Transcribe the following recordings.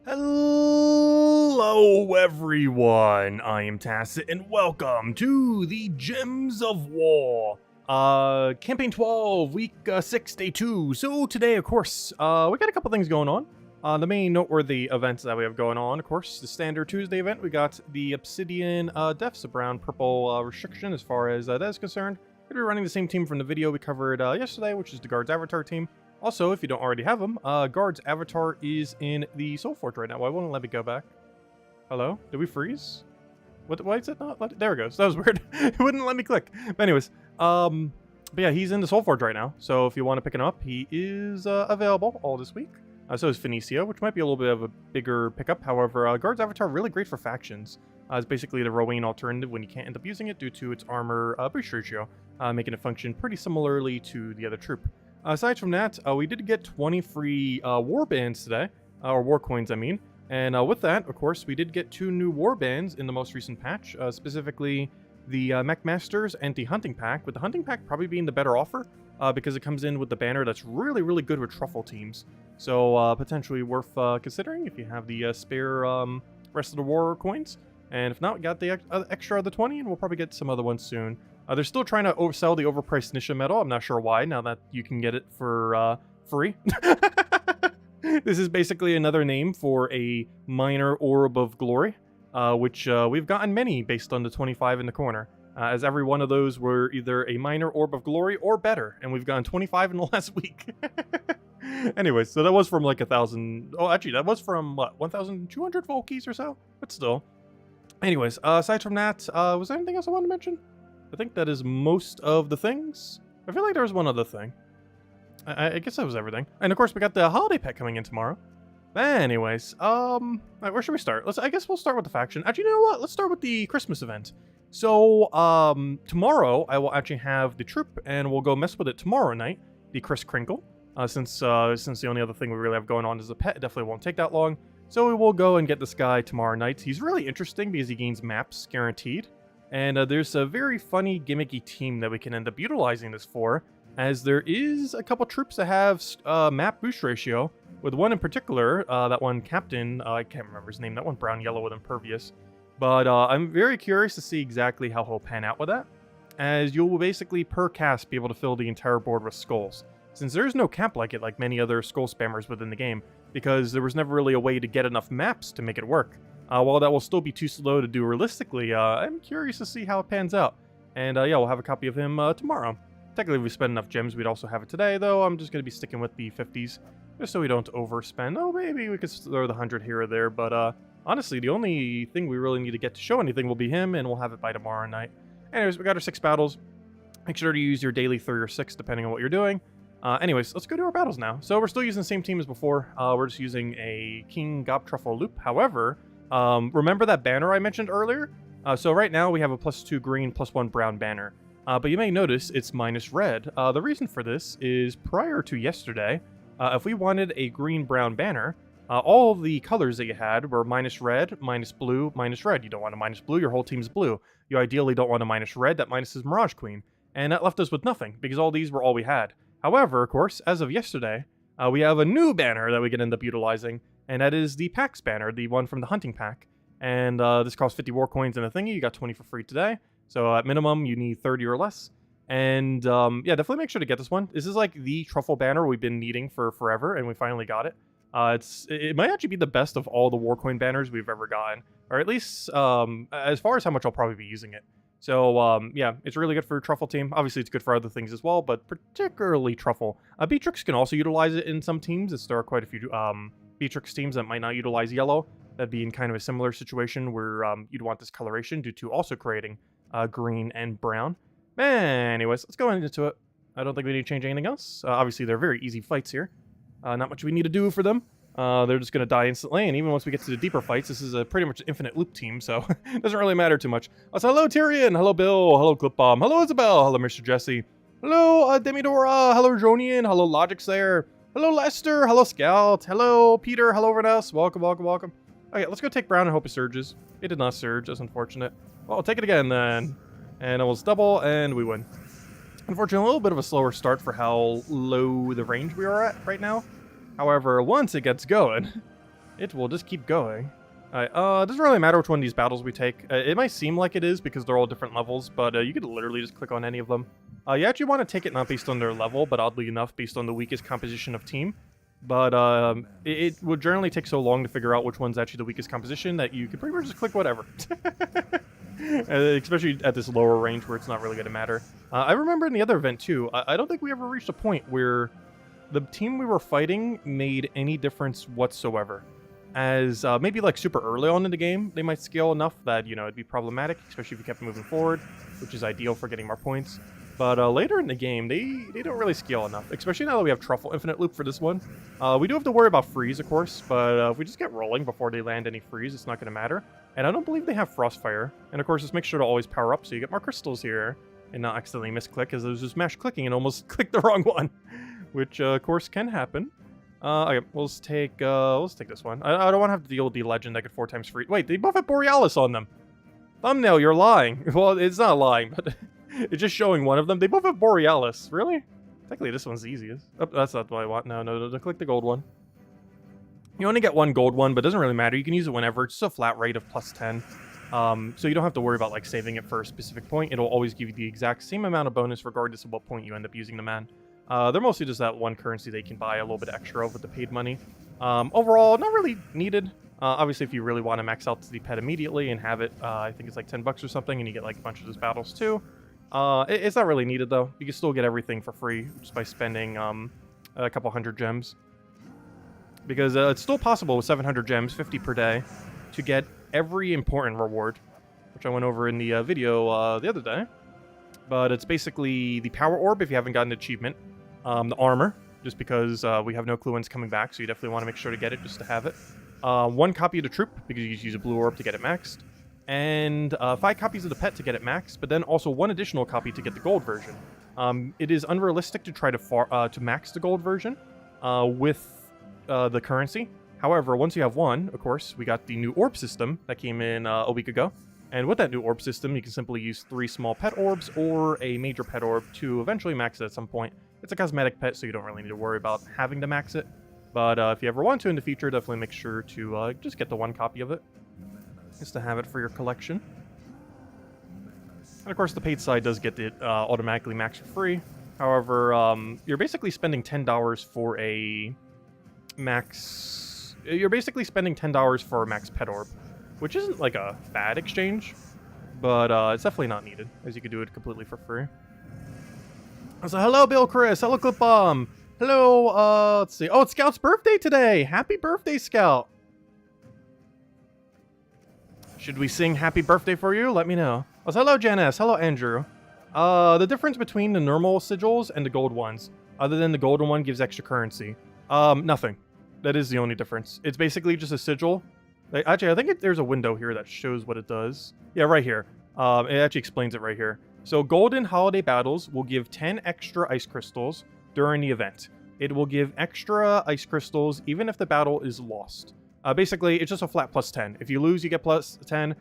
Hello everyone, I am Tacit and welcome to the Gems of War. Campaign 12, week 6, day 2. So today, of course, we got a couple things going on. The main noteworthy events that we have going on, of course, the standard Tuesday event, we got the Obsidian deaths, a brown-purple restriction as far as that is concerned. We're going to be running the same team from the video we covered yesterday, which is the Guards Avatar team. Also, if you don't already have them, Guard's avatar is in the Soul Forge right now. Why won't it let me go back? Hello? Did we freeze? Why is it not? There it goes. That was weird. It wouldn't let me click. But anyways, but yeah, he's in the Soul Forge right now. So if you want to pick him up, he is available all this week. So is Phoenicia, which might be a little bit of a bigger pickup. However, Guard's avatar really great for factions. It's basically the Rowan alternative when you can't end up using it due to its armor boost ratio, making it function pretty similarly to the other troop. Aside from that, we did get 20 free war bands today, or war coins, I mean. And with that, of course, we did get 2 new war bands in the most recent patch, specifically the Mech Masters Anti-Hunting Pack, with the Hunting Pack probably being the better offer, because it comes in with the banner that's really, really good with Truffle teams. So potentially worth considering if you have the spare rest of the war coins. And if not, we got the extra of the 20, and we'll probably get some other ones soon. They're still trying to sell the overpriced Nisha medal. I'm not sure why, now that you can get it for free. This is basically another name for a minor orb of glory, which we've gotten many based on the 25 in the corner, as every one of those were either a minor orb of glory or better, and we've gotten 25 in the last week. Anyways, so that was from like 1,000... Oh, actually, that was from, what, 1,200 Volkies or so? But still. Anyways, aside from that, was there anything else I wanted to mention? I think that is most of the things. I feel like there was one other thing. I guess that was everything. And of course, we got the holiday pet coming in tomorrow. Anyways, where should we start? I guess we'll start with the faction. Actually, you know what? Let's start with the Christmas event. So, tomorrow I will actually have the troop, and we'll go mess with it tomorrow night. The Chris Crinkle. Since the only other thing we really have going on is the pet, it definitely won't take that long. So we will go and get this guy tomorrow night. He's really interesting because he gains maps guaranteed. And there's a very funny, gimmicky team that we can end up utilizing this for, as there is a couple troops that have map boost ratio, with one in particular, that one captain, I can't remember his name, that one brown-yellow with impervious. But I'm very curious to see exactly how he'll pan out with that, as you'll basically, per cast, be able to fill the entire board with skulls, since there's no cap like it like many other skull spammers within the game, because there was never really a way to get enough maps to make it work. While that will still be too slow to do realistically, I'm curious to see how it pans out. And yeah, we'll have a copy of him tomorrow. Technically, if we spend enough gems, we'd also have it today, though I'm just going to be sticking with the 50s, just so we don't overspend. Oh, maybe we could throw the 100 here or there, but honestly, the only thing we really need to get to show anything will be him, and we'll have it by tomorrow night. Anyways, we got our 6 battles. Make sure to use your daily 3 or 6, depending on what you're doing. Anyways, let's go to our battles now. So we're still using the same team as before. We're just using a King Gob Truffle loop. However, remember that banner I mentioned earlier? So right now we have a +2 green, +1 brown banner. But you may notice it's minus red. The reason for this is prior to yesterday, if we wanted a green-brown banner, all the colors that you had were minus red, minus blue, minus red. You don't want a minus blue, your whole team's blue. You ideally don't want a minus red, that minuses Mirage Queen. And that left us with nothing, because all these were all we had. However, of course, as of yesterday, we have a new banner that we can end up utilizing, and that is the Pax banner, the one from the Hunting Pack. And this costs 50 war coins and a thingy. You got 20 for free today. So at minimum, you need 30 or less. And yeah, definitely make sure to get this one. This is like the truffle banner we've been needing for forever, and we finally got it. It might actually be the best of all the war coin banners we've ever gotten, or at least as far as how much I'll probably be using it. So yeah, it's really good for Truffle team. Obviously, it's good for other things as well, but particularly Truffle. Beatrix can also utilize it in some teams, as there are quite a few Beatrix teams that might not utilize yellow. That'd be in kind of a similar situation where you'd want this coloration due to also creating green and brown. Anyways, let's go into it. I don't think we need to change anything else. Obviously, they're very easy fights here. Not much we need to do for them. They're just going to die instantly, and even once we get to the deeper fights, this is a pretty much infinite loop team, so it doesn't really matter too much. So hello Tyrion, hello Bill, hello Clipbomb, hello Isabel, hello Mr. Jesse, hello Demidora, hello Jonian, hello Logix there, hello Lester, hello Scout, hello Peter, hello Reness, welcome, welcome, welcome. Okay, let's go take Brown and hope it surges. It did not surge, that's unfortunate. Well, I'll take it again then, and it was double, and we win. Unfortunately, a little bit of a slower start for how low the range we are at right now. However, once it gets going, it will just keep going. Alright, it doesn't really matter which one of these battles we take. It might seem like it is because they're all different levels, but you could literally just click on any of them. You actually want to take it not based on their level, but oddly enough, based on the weakest composition of team. But it would generally take so long to figure out which one's actually the weakest composition that you could pretty much just click whatever. Especially at this lower range where it's not really going to matter. I remember in the other event too, I don't think we ever reached a point where the team we were fighting made any difference whatsoever. As maybe like super early on in the game, they might scale enough that, you know, it'd be problematic, especially if you kept moving forward, which is ideal for getting more points. But later in the game, they don't really scale enough, especially now that we have Truffle Infinite Loop for this one. We do have to worry about freeze, of course, but if we just get rolling before they land any freeze, it's not going to matter. And I don't believe they have Frostfire. And of course, just make sure to always power up so you get more crystals here and not accidentally misclick, because there's just mash clicking and almost click the wrong one, which of course can happen. Okay, we'll just take this one. I don't want to have to deal with the legend that could 4 times free. Wait, they both have Borealis on them. Thumbnail, you're lying. Well, it's not lying, but it's just showing one of them. They both have Borealis. Really? Technically, this one's the easiest. Oh, that's not what I want. No, click the gold one. You only get one gold one, but it doesn't really matter. You can use it whenever. It's just a flat rate of +10. So you don't have to worry about like saving it for a specific point. It'll always give you the exact same amount of bonus regardless of what point you end up using them at. They're mostly just that one currency they can buy a little bit extra of with the paid money. Overall, not really needed. Obviously, if you really want to max out the pet immediately and have it, I think it's like 10 bucks or something, and you get like a bunch of those battles too. It's not really needed though. You can still get everything for free just by spending a couple hundred gems. Because it's still possible with 700 gems, 50 per day, to get every important reward, which I went over in the video the other day. But it's basically the Power Orb if you haven't gotten an achievement, the Armor, just because we have no clue when it's coming back, so you definitely want to make sure to get it just to have it. 1 copy of the Troop, because you just use a blue orb to get it maxed. And 5 copies of the Pet to get it maxed, but then also 1 additional copy to get the gold version. It is unrealistic to try to max the gold version with the currency. However, once you have 1, of course, we got the new orb system that came in a week ago. And with that new orb system, you can simply use 3 small pet orbs or a major pet orb to eventually max it at some point. It's a cosmetic pet, so you don't really need to worry about having to max it. But if you ever want to in the future, definitely make sure to just get the 1 copy of it, just to have it for your collection. And of course, the paid side does get it automatically maxed for free. However, you're basically spending $10 for a max... You're basically spending $10 for a max pet orb, which isn't like a bad exchange, but it's definitely not needed, as you could do it completely for free. So hello, Bill Chris. Hello, Clip Bomb. Hello, let's see. Oh, it's Scout's birthday today. Happy birthday, Scout. Should we sing happy birthday for you? Let me know. Oh, so hello, Janice. Hello, Andrew. The difference between the normal sigils and the gold ones, other than the golden one gives extra currency. Nothing. That is the only difference. It's basically just a sigil. Actually, I think there's a window here that shows what it does. Yeah, right here. It actually explains it right here. So golden holiday battles will give 10 extra ice crystals during the event. It will give extra ice crystals even if the battle is lost. Basically, it's just a flat +10. If you lose, you get +10.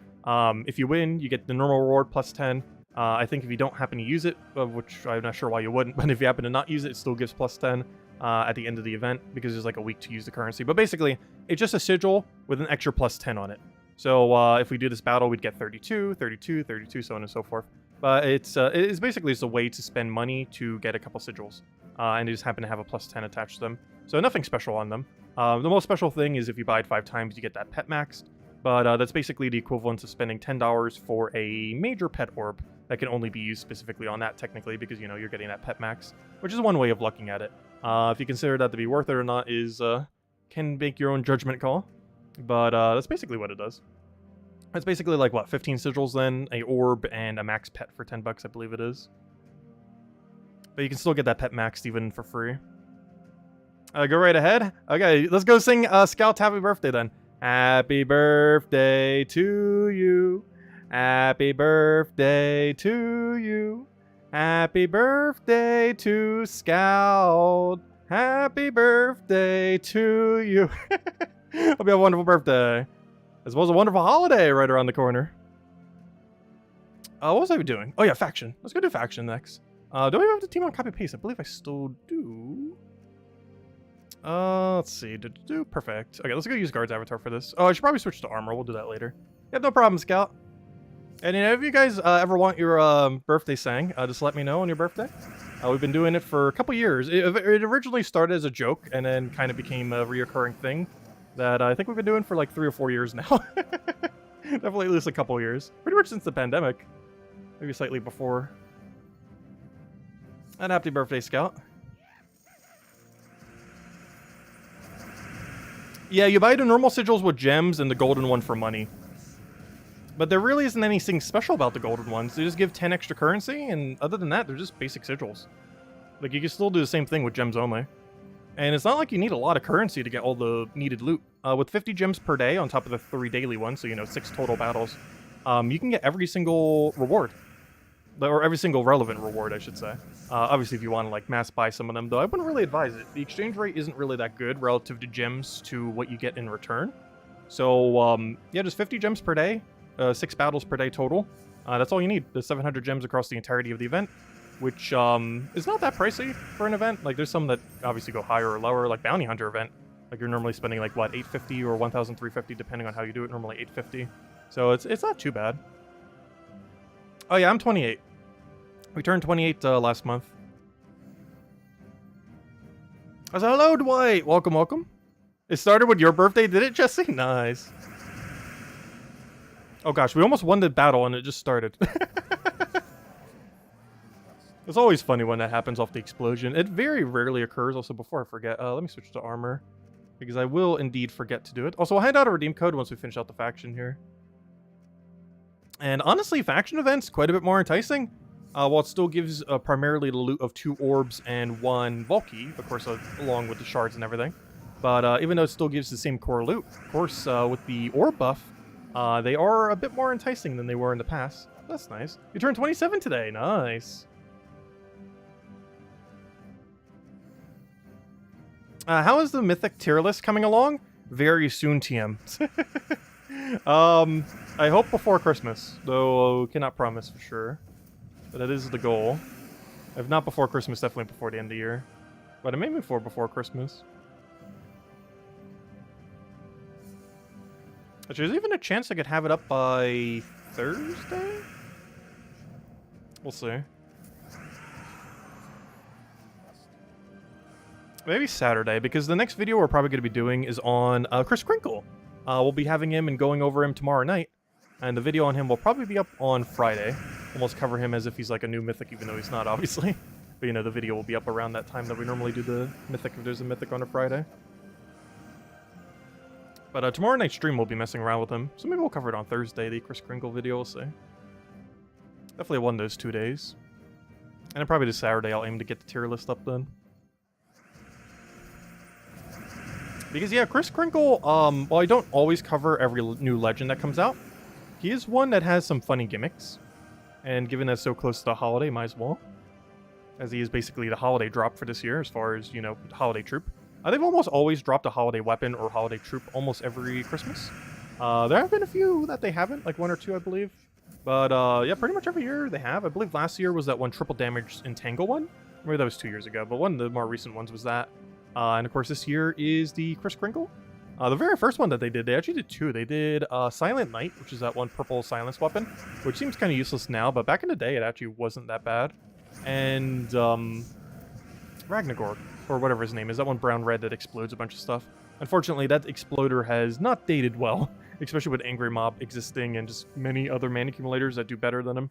If you win, you get the normal reward +10. I think if you don't happen to use it, which I'm not sure why you wouldn't, but if you happen to not use it, it still gives +10 at the end of the event because there's like a week to use the currency. But basically, it's just a sigil with an extra +10 on it. So if we do this battle, we'd get 32, 32, 32, so on and so forth. But it's basically just a way to spend money to get a couple sigils. And they just happen to have a +10 attached to them. So nothing special on them. The most special thing is if you buy it 5 times, you get that pet maxed. But that's basically the equivalent of spending $10 for a major pet orb that can only be used specifically on that, technically, because, you know, you're getting that pet max, which is one way of looking at it. If you consider that to be worth it or not can make your own judgment call. But that's basically what it does. It's basically like, what, 15 sigils then, a orb, and a max pet for 10 bucks, I believe it is. But you can still get that pet maxed even for free. Go right ahead. Okay, let's go sing Scout Happy Birthday then. Happy birthday to you. Happy birthday to you. Happy birthday to Scout. Happy birthday to you. Hope you have a wonderful birthday. As well as a wonderful holiday right around the corner. What was I doing? Oh yeah, faction. Let's go do faction next. Do I have to team on copy paste? I believe I still do. Let's see. Perfect. Okay, let's go use Guard's avatar for this. Oh, I should probably switch to armor. We'll do that later. Yeah, no problem, Scout. And you know, if you guys ever want your birthday sang, just let me know on your birthday. We've been doing it for a couple years. It originally started as a joke and then kind of became a reoccurring thing that I think we've been doing for like 3 or 4 years now. Definitely at least a couple years. Pretty much since the pandemic. Maybe slightly before. And happy birthday, Scout. Yeah, you buy the normal sigils with gems and the golden one for money. But there really isn't anything special about the golden ones. They just give 10 extra currency, and other than that, they're just basic sigils. Like, you can still do the same thing with gems only. And it's not like you need a lot of currency to get all the needed loot. With 50 gems per day on top of the 3 daily ones, so, you know, 6 total battles, you can get every single reward. Or every single relevant reward, I should say. Obviously, if you want to, like, mass buy some of them, though, I wouldn't really advise it. The exchange rate isn't really that good relative to gems to what you get in return. So, yeah, just 50 gems per day. 6 battles per day total. That's all you need. There's 700 gems across the entirety of the event, which is not that pricey for an event. Like, there's some that obviously go higher or lower, like Bounty Hunter event. Like, you're normally spending, like, what, 850 or 1,350, depending on how you do it. Normally 850. So it's not too bad. Oh, yeah, I'm 28. We turned 28 last month. I was like, hello, Dwight. Welcome, welcome. It started with your birthday, did it, Jesse? Nice. Oh gosh, we almost won the battle and it just started. It's always funny when that happens off the explosion. It very rarely occurs. Also, before I forget, let me switch to armor, because I will indeed forget to do it. Also, I'll hand out a redeem code once we finish out the faction here. And honestly, faction events quite a bit more enticing. While it still gives primarily the loot of 2 orbs and 1 Valky, of course, along with the shards and everything. But even though it still gives the same core loot, of course, with the orb buff, they are a bit more enticing than they were in the past. That's nice. You turned 27 today. Nice. How is the Mythic tier list coming along? Very soon, TM. I hope before Christmas, though cannot promise for sure. But that is the goal. If not before Christmas, definitely before the end of the year. But I may move forward before Christmas. Actually, there's even a chance I could have it up by Thursday? We'll see. Maybe Saturday, because the next video we're probably going to be doing is on Chris Crinkle. We'll be having him and going over him tomorrow night. And the video on him will probably be up on Friday. Almost cover him as if he's like a new Mythic, even though he's not, obviously. But, you know, the video will be up around that time that we normally do the Mythic, if there's a Mythic on a Friday. But tomorrow night's stream we'll be messing around with him. So maybe we'll cover it on Thursday, the Chris Crinkle video, we'll see. Definitely one of those 2 days. And then probably this Saturday I'll aim to get the tier list up then. Because, yeah, Chris Crinkle, while I don't always cover every new legend that comes out, he is one that has some funny gimmicks. And given that it's so close to the holiday, might as well. As he is basically the holiday drop for this year, as far as, you know, holiday troop. They've almost always dropped a holiday weapon or holiday troop almost every Christmas. There have been a few that they haven't, like 1 or 2, I believe. But, yeah, pretty much every year they have. I believe last year was that one triple damage entangle one. Maybe that was 2 years ago, but one of the more recent ones was that. And of course, this year is the Chris Crinkle. The very first one that they actually did 2. They did Silent Knight, which is that one purple silence weapon, which seems kind of useless now, but back in the day, it actually wasn't that bad. And Ragnagorg, or whatever his name is, that one brown-red that explodes a bunch of stuff. Unfortunately, that exploder has not dated well, especially with Angry Mob existing and just many other mana accumulators that do better than him.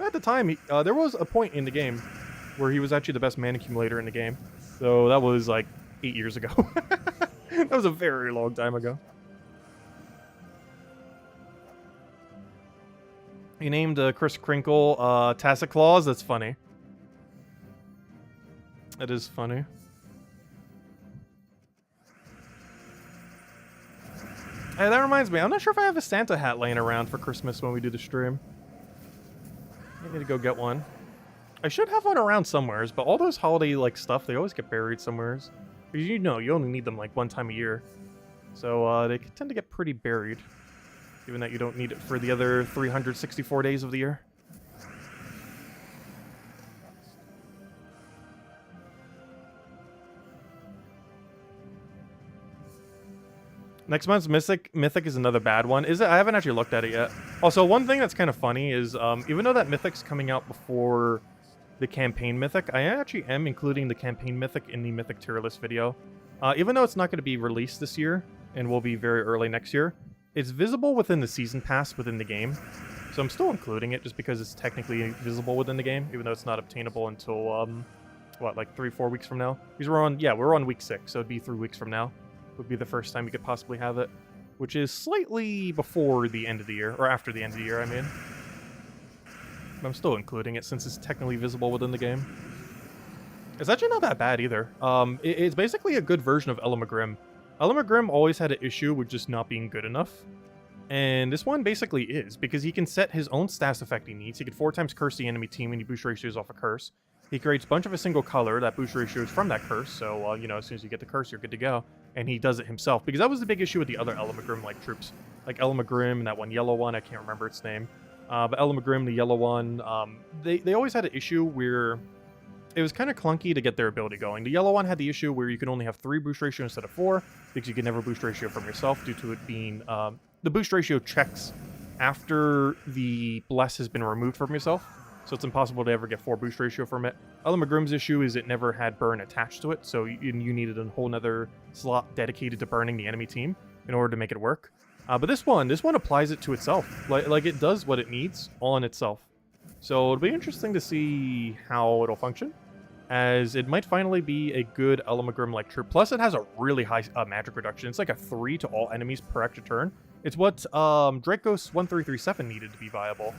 At the time, there was a point in the game where he was actually the best mana accumulator in the game. So that was like 8 years ago. That was a very long time ago. He named Chris Crinkle Tacit Claws. That's funny. That is funny. Hey, that reminds me. I'm not sure if I have a Santa hat laying around for Christmas when we do the stream. I need to go get one. I should have one around somewheres, but all those holiday like stuff, they always get buried somewheres. Because you know, you only need them like 1 time a year. So they tend to get pretty buried. Given that you don't need it for the other 364 days of the year. Next month's Mythic is another bad one. Is it? I haven't actually looked at it yet. Also, one thing that's kind of funny is even though that Mythic's coming out before the campaign Mythic, I actually am including the campaign Mythic in the Mythic tier list video. Even though it's not going to be released this year and will be very early next year, it's visible within the season pass within the game. So I'm still including it just because it's technically visible within the game, even though it's not obtainable until what, like 3-4 weeks from now? Because we're on week 6, so it'd be 3 weeks from now. Would be the first time we could possibly have it, which is slightly before the end of the year, or after the end of the year, I mean. But I'm still including it since it's technically visible within the game. It's actually not that bad either. It's basically a good version of Elamagrim. Elamagrim always had an issue with just not being good enough. And this one basically is, because he can set his own stats effect he needs. He could 4 times curse the enemy team when he boost ratios off a curse. He creates a bunch of a single color that boost ratios from that curse, so, you know, as soon as you get the curse, you're good to go. And he does it himself, because that was the big issue with the other Elamagrim-like troops. Like Elamagrim and that one yellow one, I can't remember its name. But Elamagrim, the yellow one, they always had an issue where it was kind of clunky to get their ability going. The yellow one had the issue where you could only have 3 boost ratio instead of 4, because you could never boost ratio from yourself due to it being... the boost ratio checks after the bless has been removed from yourself, so it's impossible to ever get 4 boost ratio from it. Elamagrim's issue is it never had burn attached to it, so you needed a whole nother slot dedicated to burning the enemy team in order to make it work. But this one applies it to itself. Like it does what it needs all in itself. So it'll be interesting to see how it'll function, as it might finally be a good Elamagrim-like troop. Plus, it has a really high magic reduction. It's like a 3 to all enemies per extra turn. It's what Dracos 1337 needed to be viable,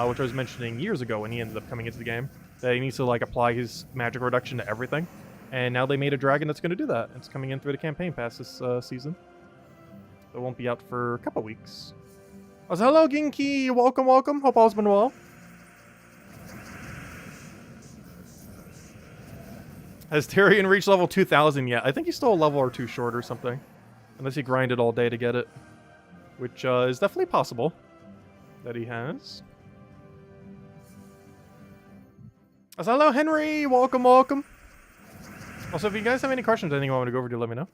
which I was mentioning years ago when he ended up coming into the game. That he needs to like apply his magic reduction to everything. And now they made a dragon that's going to do that. It's coming in through the campaign pass this season. It won't be out for a couple weeks. Oh, so hello, Ginky. Welcome, welcome. Hope all's been well. Has Tyrion reached level 2000 yet? I think he's still a level or 2 short or something. Unless he grinded all day to get it. Which is definitely possible that he has. So hello, Henry! Welcome, welcome! Also, if you guys have any questions, anything you want me to go over to, let me know.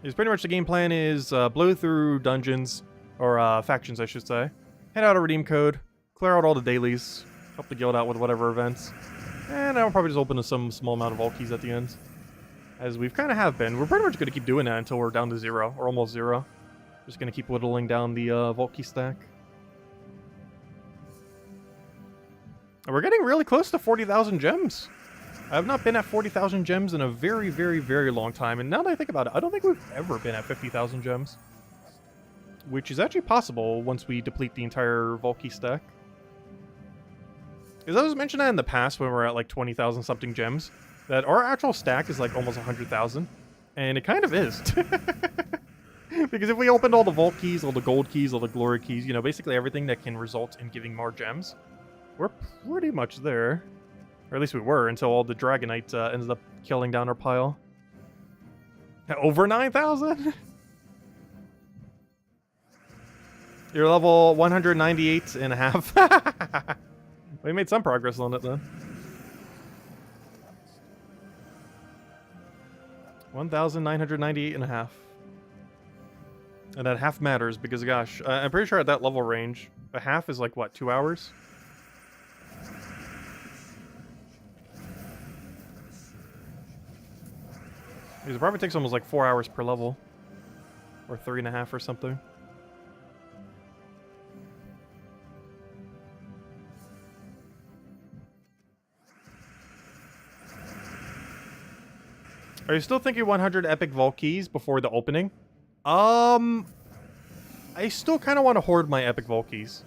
Because pretty much the game plan is blow through dungeons, or factions, I should say. Head out a redeem code, clear out all the dailies, help the guild out with whatever events, and I'll probably just open some small amount of vault keys at the end. As we've kind of have been. We're pretty much going to keep doing that until we're down to 0, or almost 0. Just going to keep whittling down the vault key stack. And we're getting really close to 40,000 gems. I have not been at 40,000 gems in a very, very, very long time, and now that I think about it, I don't think we've ever been at 50,000 gems. Which is actually possible once we deplete the entire vault key stack. Because I was mentioning that in the past when we're at like 20,000 something gems, that our actual stack is like almost 100,000. And it kind of is. Because if we opened all the vault keys, all the gold keys, all the glory keys, you know, basically everything that can result in giving more gems, we're pretty much there. Or at least we were until all the Dragonite ended up killing down our pile. Over 9,000? You're level 198 and a half. We made some progress on it then. 1,998 and a half. And that half matters because, gosh, I'm pretty sure at that level range, a half is like, what, 2 hours? It probably takes almost like 4 hours per level. Or 3.5 or something. Are you still thinking 100 epic vault keys before the opening? I still kind of want to hoard my epic vault keys.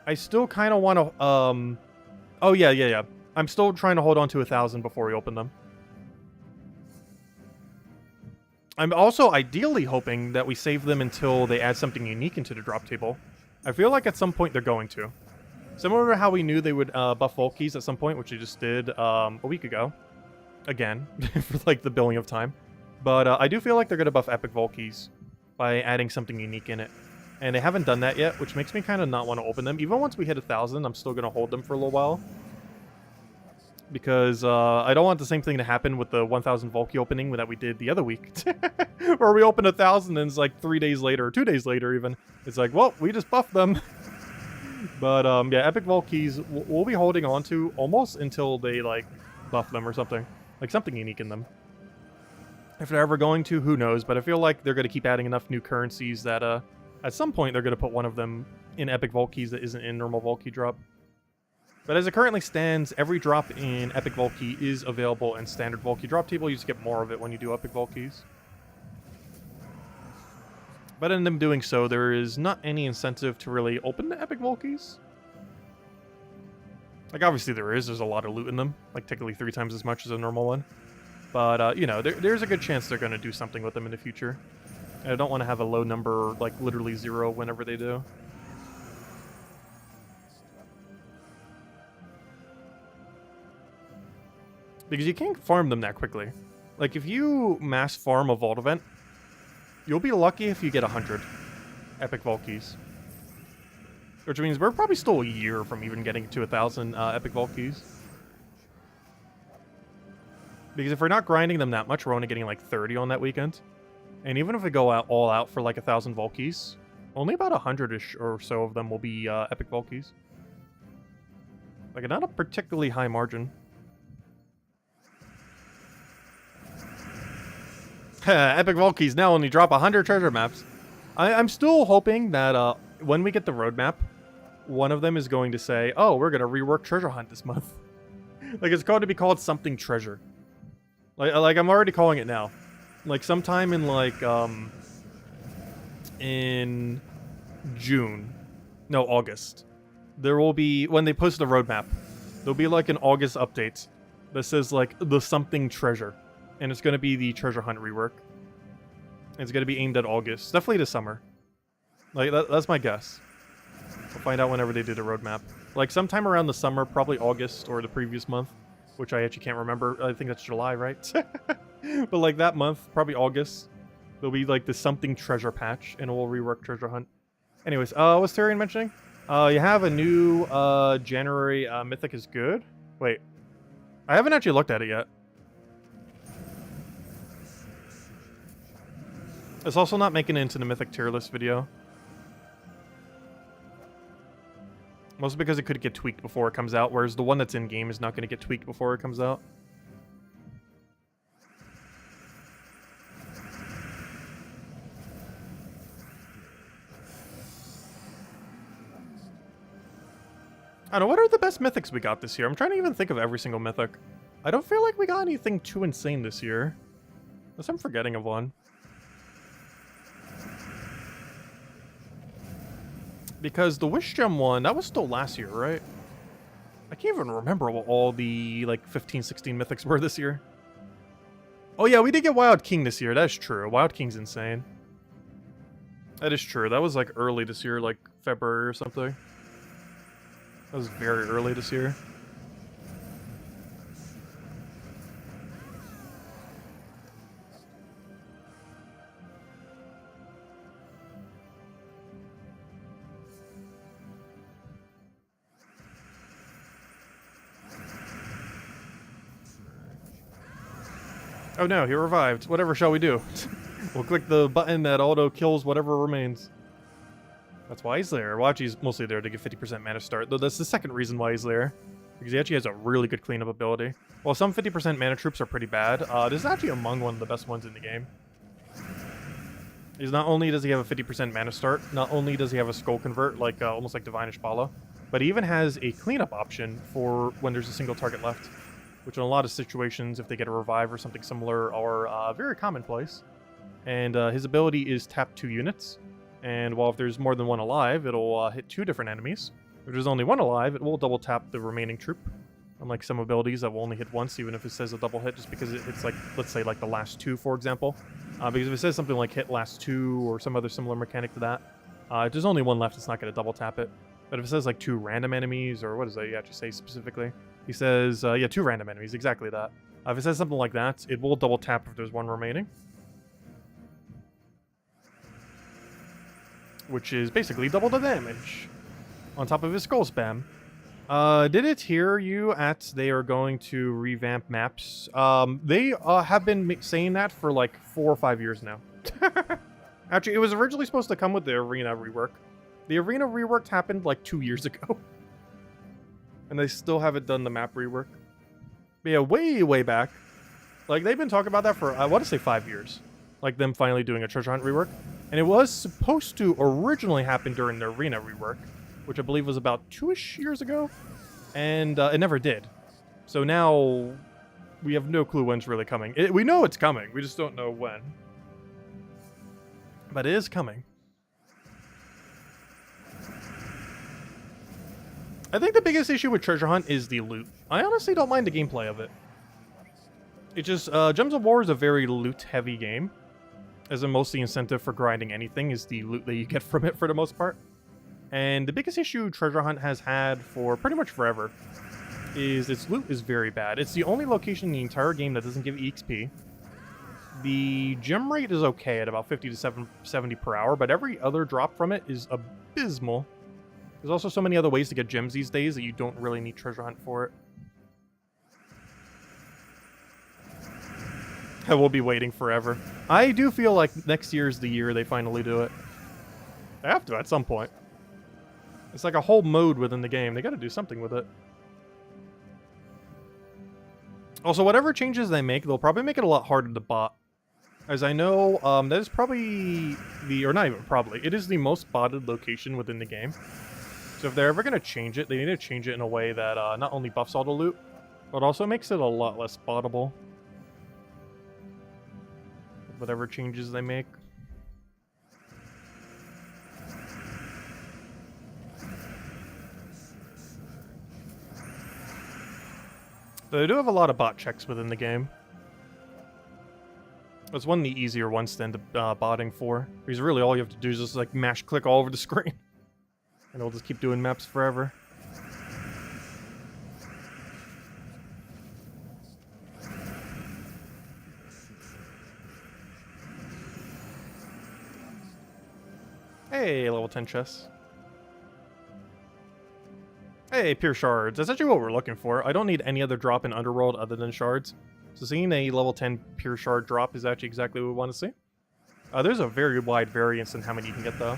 I still kind of want to, oh yeah. I'm still trying to hold on to 1,000 before we open them. I'm also ideally hoping that we save them until they add something unique into the drop table. I feel like at some point they're going to. Similar to how we knew they would buff vault keys at some point, which they just did a week ago. Again, for like the billing of time. But I do feel like they're going to buff epic vault keys by adding something unique in it. And they haven't done that yet, which makes me kind of not want to open them. Even once we hit 1,000, I'm still going to hold them for a little while. because I don't want the same thing to happen with the 1000 Volky opening that we did the other week. Where we opened 1000 and it's like 3 days later, or 2 days later even, it's like, well, we just buffed them. But yeah, Epic Volkeys we'll be holding on to almost until they like buff them or something. Like something unique in them. If they're ever going to, who knows, but I feel like they're going to keep adding enough new currencies that at some point they're going to put one of them in Epic Volkeys that isn't in normal Volky drop. But as it currently stands, every drop in Epic Volky is available in standard Volky drop table. You just get more of it when you do Epic Volkeys. But in them doing so, there is not any incentive to really open the Epic Volkeys. Like, obviously there is. There's a lot of loot in them. Like, technically 3 times as much as a normal one. But, you know, there's a good chance they're going to do something with them in the future. And I don't want to have a low number, like, literally 0 whenever they do. Because you can't farm them that quickly. Like, if you mass farm a Vault event, you'll be lucky if you get 100 Epic Volkeys. Which means we're probably still a year from even getting to 1000 Epic Volkeys. Because if we're not grinding them that much, we're only getting like 30 on that weekend. And even if we go out all out for like 1000 Volkeys, only about 100-ish or so of them will be Epic Volkeys. Like, not a particularly high margin. Epic Volkeys now only drop 100 treasure maps. I'm still hoping that when we get the roadmap, one of them is going to say, oh, we're going to rework Treasure Hunt this month. Like, it's going to be called something treasure. Like I'm already calling it now. Like, sometime in, like, in June. No, August. There will be, when they post the roadmap, there'll be, like, an August update that says, like, the something treasure. And it's going to be the Treasure Hunt rework. It's going to be aimed at August. Definitely this summer. Like, that's my guess. We'll find out whenever they do the roadmap. Like, sometime around the summer, probably August or the previous month. Which I actually can't remember. I think that's July, right? But, like, that month, probably August, there'll be, like, the something treasure patch. And we'll rework Treasure Hunt. Anyways, what's Tyrion mentioning? You have a new January Mythic is good? Wait. I haven't actually looked at it yet. It's also not making it into the Mythic tier list video. Mostly because it could get tweaked before it comes out, whereas the one that's in-game is not going to get tweaked before it comes out. I don't know, what are the best Mythics we got this year? I'm trying to even think of every single Mythic. I don't feel like we got anything too insane this year. Unless I'm forgetting of one. Because the Wish Gem one, that was still last year, right? I can't even remember what all the, like, 15, 16 Mythics were this year. Oh yeah, we did get Wild King this year. That's true. Wild King's insane. That is true. That was, like, early this year, like, February or something. That was very early this year. Oh no, he revived. Whatever shall we do? We'll click the button that auto kills whatever remains. That's why he's there. Well, actually, he's mostly there to get 50% mana start, though that's the second reason why he's there. Because he actually has a really good cleanup ability. While some 50% mana troops are pretty bad, this is actually among one of the best ones in the game. He's not only does he have a 50% mana start, not only does he have a skull convert, like almost like Divine Ishbala, but he even has a cleanup option for when there's a single target left. Which in a lot of situations, if they get a revive or something similar, are very commonplace. And his ability is tap 2 units. And while if there's more than one alive, it'll hit 2 different enemies. If there's only one alive, it will double tap the remaining troop. Unlike some abilities that will only hit once, even if it says a double hit, just because it hits, like, let's say, like the last 2, for example. Because if it says something like hit last 2 or some other similar mechanic to that, if there's only one left, it's not going to double tap it. But if it says, like, 2 random enemies, or what does that actually say specifically? He says, yeah, 2 random enemies, exactly that. If it says something like that, it will double tap if there's one remaining. Which is basically double the damage. On top of his skull spam. Did it hear you at they are going to revamp maps? They have been saying that for like 4 or 5 years now. Actually, it was originally supposed to come with the arena rework. The arena rework happened like 2 years ago. And they still haven't done the map rework. But yeah, way back. Like, they've been talking about that for, I want to say 5 years. Like, them finally doing a treasure hunt rework. And it was supposed to originally happen during the arena rework, which I believe was about 2-ish years ago. And it never did. So now, we have no clue when it's really coming. We know it's coming, we just don't know when. But it is coming. I think the biggest issue with Treasure Hunt is the loot. I honestly don't mind the gameplay of it. It just, Gems of War is a very loot-heavy game. As in, most of the incentive for grinding anything is the loot that you get from it for the most part. And the biggest issue Treasure Hunt has had for pretty much forever is its loot is very bad. It's the only location in the entire game that doesn't give EXP. The gem rate is okay at about 50 to 70 per hour, but every other drop from it is abysmal. There's also so many other ways to get gems these days that you don't really need Treasure Hunt for it. I will be waiting forever. I do feel like next year is the year they finally do it. They have to at some point. It's like a whole mode within the game. They gotta do something with it. Also, whatever changes they make, they'll probably make it a lot harder to bot. As I know, that is probably the, or not even probably, it is the most botted location within the game. So if they're ever going to change it, they need to change it in a way that not only buffs all the loot, but also makes it a lot less bottable. Whatever changes they make. They do have a lot of bot checks within the game. It's one of the easier ones to end up botting for. Because really all you have to do is just like mash click all over the screen. And it'll just keep doing maps forever. Hey, level 10 chests. Hey, pure shards. That's actually what we're looking for. I don't need any other drop in Underworld other than shards. So seeing a level 10 pure shard drop is actually exactly what we want to see. There's a very wide variance in how many you can get, though.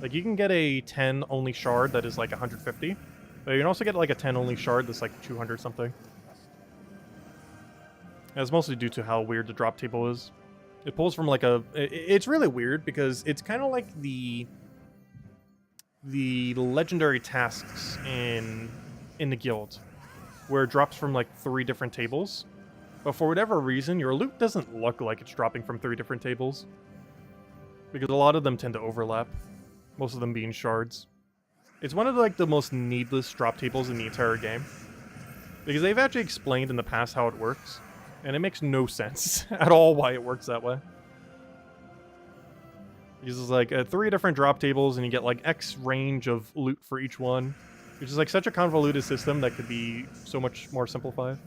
Like, you can get a 10 only shard that is like 150. But you can also get like a 10 only shard that's like 200 something. And it's mostly due to how weird the drop table is. It pulls from like a... It's really weird because it's kind of like the legendary tasks in the guild, where it drops from like 3 different tables. But for whatever reason, your loot doesn't look like it's dropping from 3 different tables. Because a lot of them tend to overlap. Most of them being shards. It's one of like the most needless drop tables in the entire game. Because they've actually explained in the past how it works. And it makes no sense at all why it works that way. Because it's like 3 different drop tables and you get like X range of loot for each one. Which is like such a convoluted system that could be so much more simplified.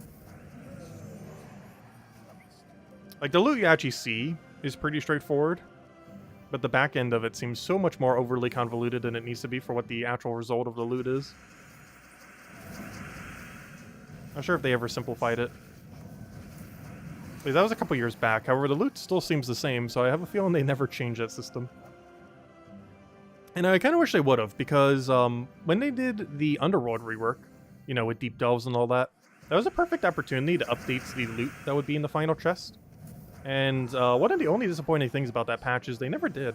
Like the loot you actually see is pretty straightforward. But the back end of it seems so much more overly convoluted than it needs to be for what the actual result of the loot is. Not sure if they ever simplified it. That was a couple years back. However, the loot still seems the same, so I have a feeling they never changed that system. And I kind of wish they would have, because when they did the Underworld rework, you know, with deep delves and all that, that was a perfect opportunity to update the loot that would be in the final chest. And one of the only disappointing things about that patch is they never did.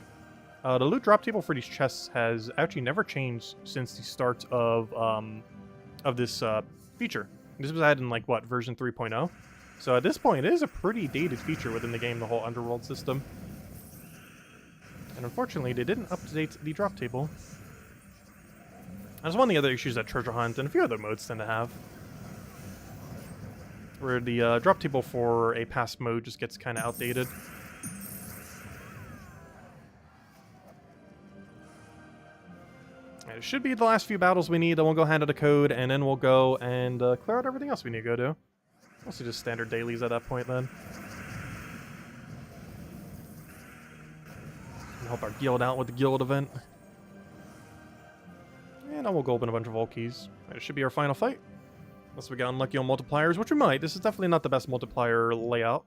The loot drop table for these chests has actually never changed since the start of this feature. This was added in, like, what, version 3.0? So at this point, it is a pretty dated feature within the game, the whole Underworld system. And unfortunately, they didn't update the drop table. That's one of the other issues that Treasure Hunt and a few other modes tend to have. Where the drop table for a past mode just gets kind of outdated. And it should be the last few battles we need, then we'll go hand out a code, and then we'll go and clear out everything else we need to go do. Mostly just standard dailies at that point then. And help our guild out with the guild event. And Now we'll go open a bunch of vault keys. It should be our final fight. Unless we got unlucky on multipliers, which we might. This is definitely not the best multiplier layout.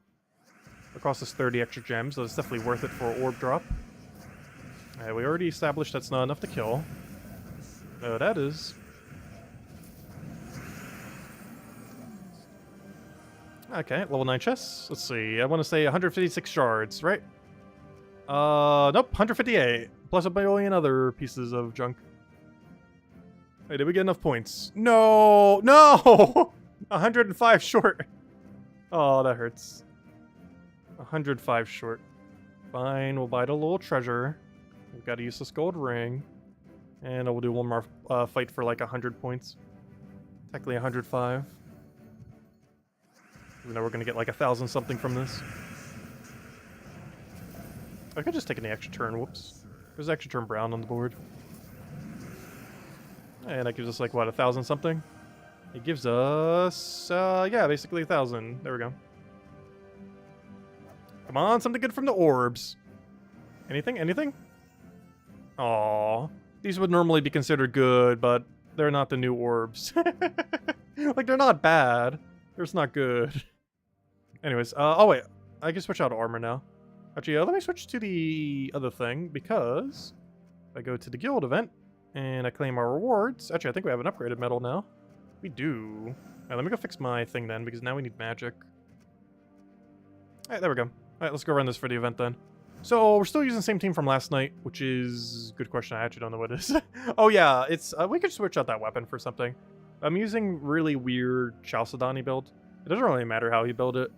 It costs us 30 extra gems, so it's definitely worth it for an orb drop. Alright, we already established that's not enough to kill. No, that is. Okay, level 9 chests. Let's see, I want to say 156 shards, right? Nope, 158. Plus a billion other pieces of junk. Hey, did we get enough points? No! No! 105 short. Oh, that hurts. 105 short. Fine, we'll buy the little treasure. We've got a useless gold ring. And we'll do one more fight for like 100 points. Technically 105. Even though we're gonna get like 1,000 something from this. I could just take an extra turn, whoops. There's extra turn brown on the board. And that gives us like, what, 1,000 something? It gives us, yeah, basically 1,000. There we go. Come on, something good from the orbs. Anything? Anything? Aww. These would normally be considered good, but they're not the new orbs. Like, they're not bad. They're just not good. Anyways, oh wait. I can switch out armor now. Actually, let me switch to the other thing, because if I go to the guild event, and I claim our rewards. Actually, I think we have an upgraded medal now. We do. Alright, let me go fix my thing then, because now we need magic. Alright, there we go. Alright, let's go run this for the event then. So, we're still using the same team from last night, which is... Good question, I actually don't know what it is. Oh yeah, it's... we could switch out that weapon for something. I'm using really weird Chalcedony build. It doesn't really matter how you build it.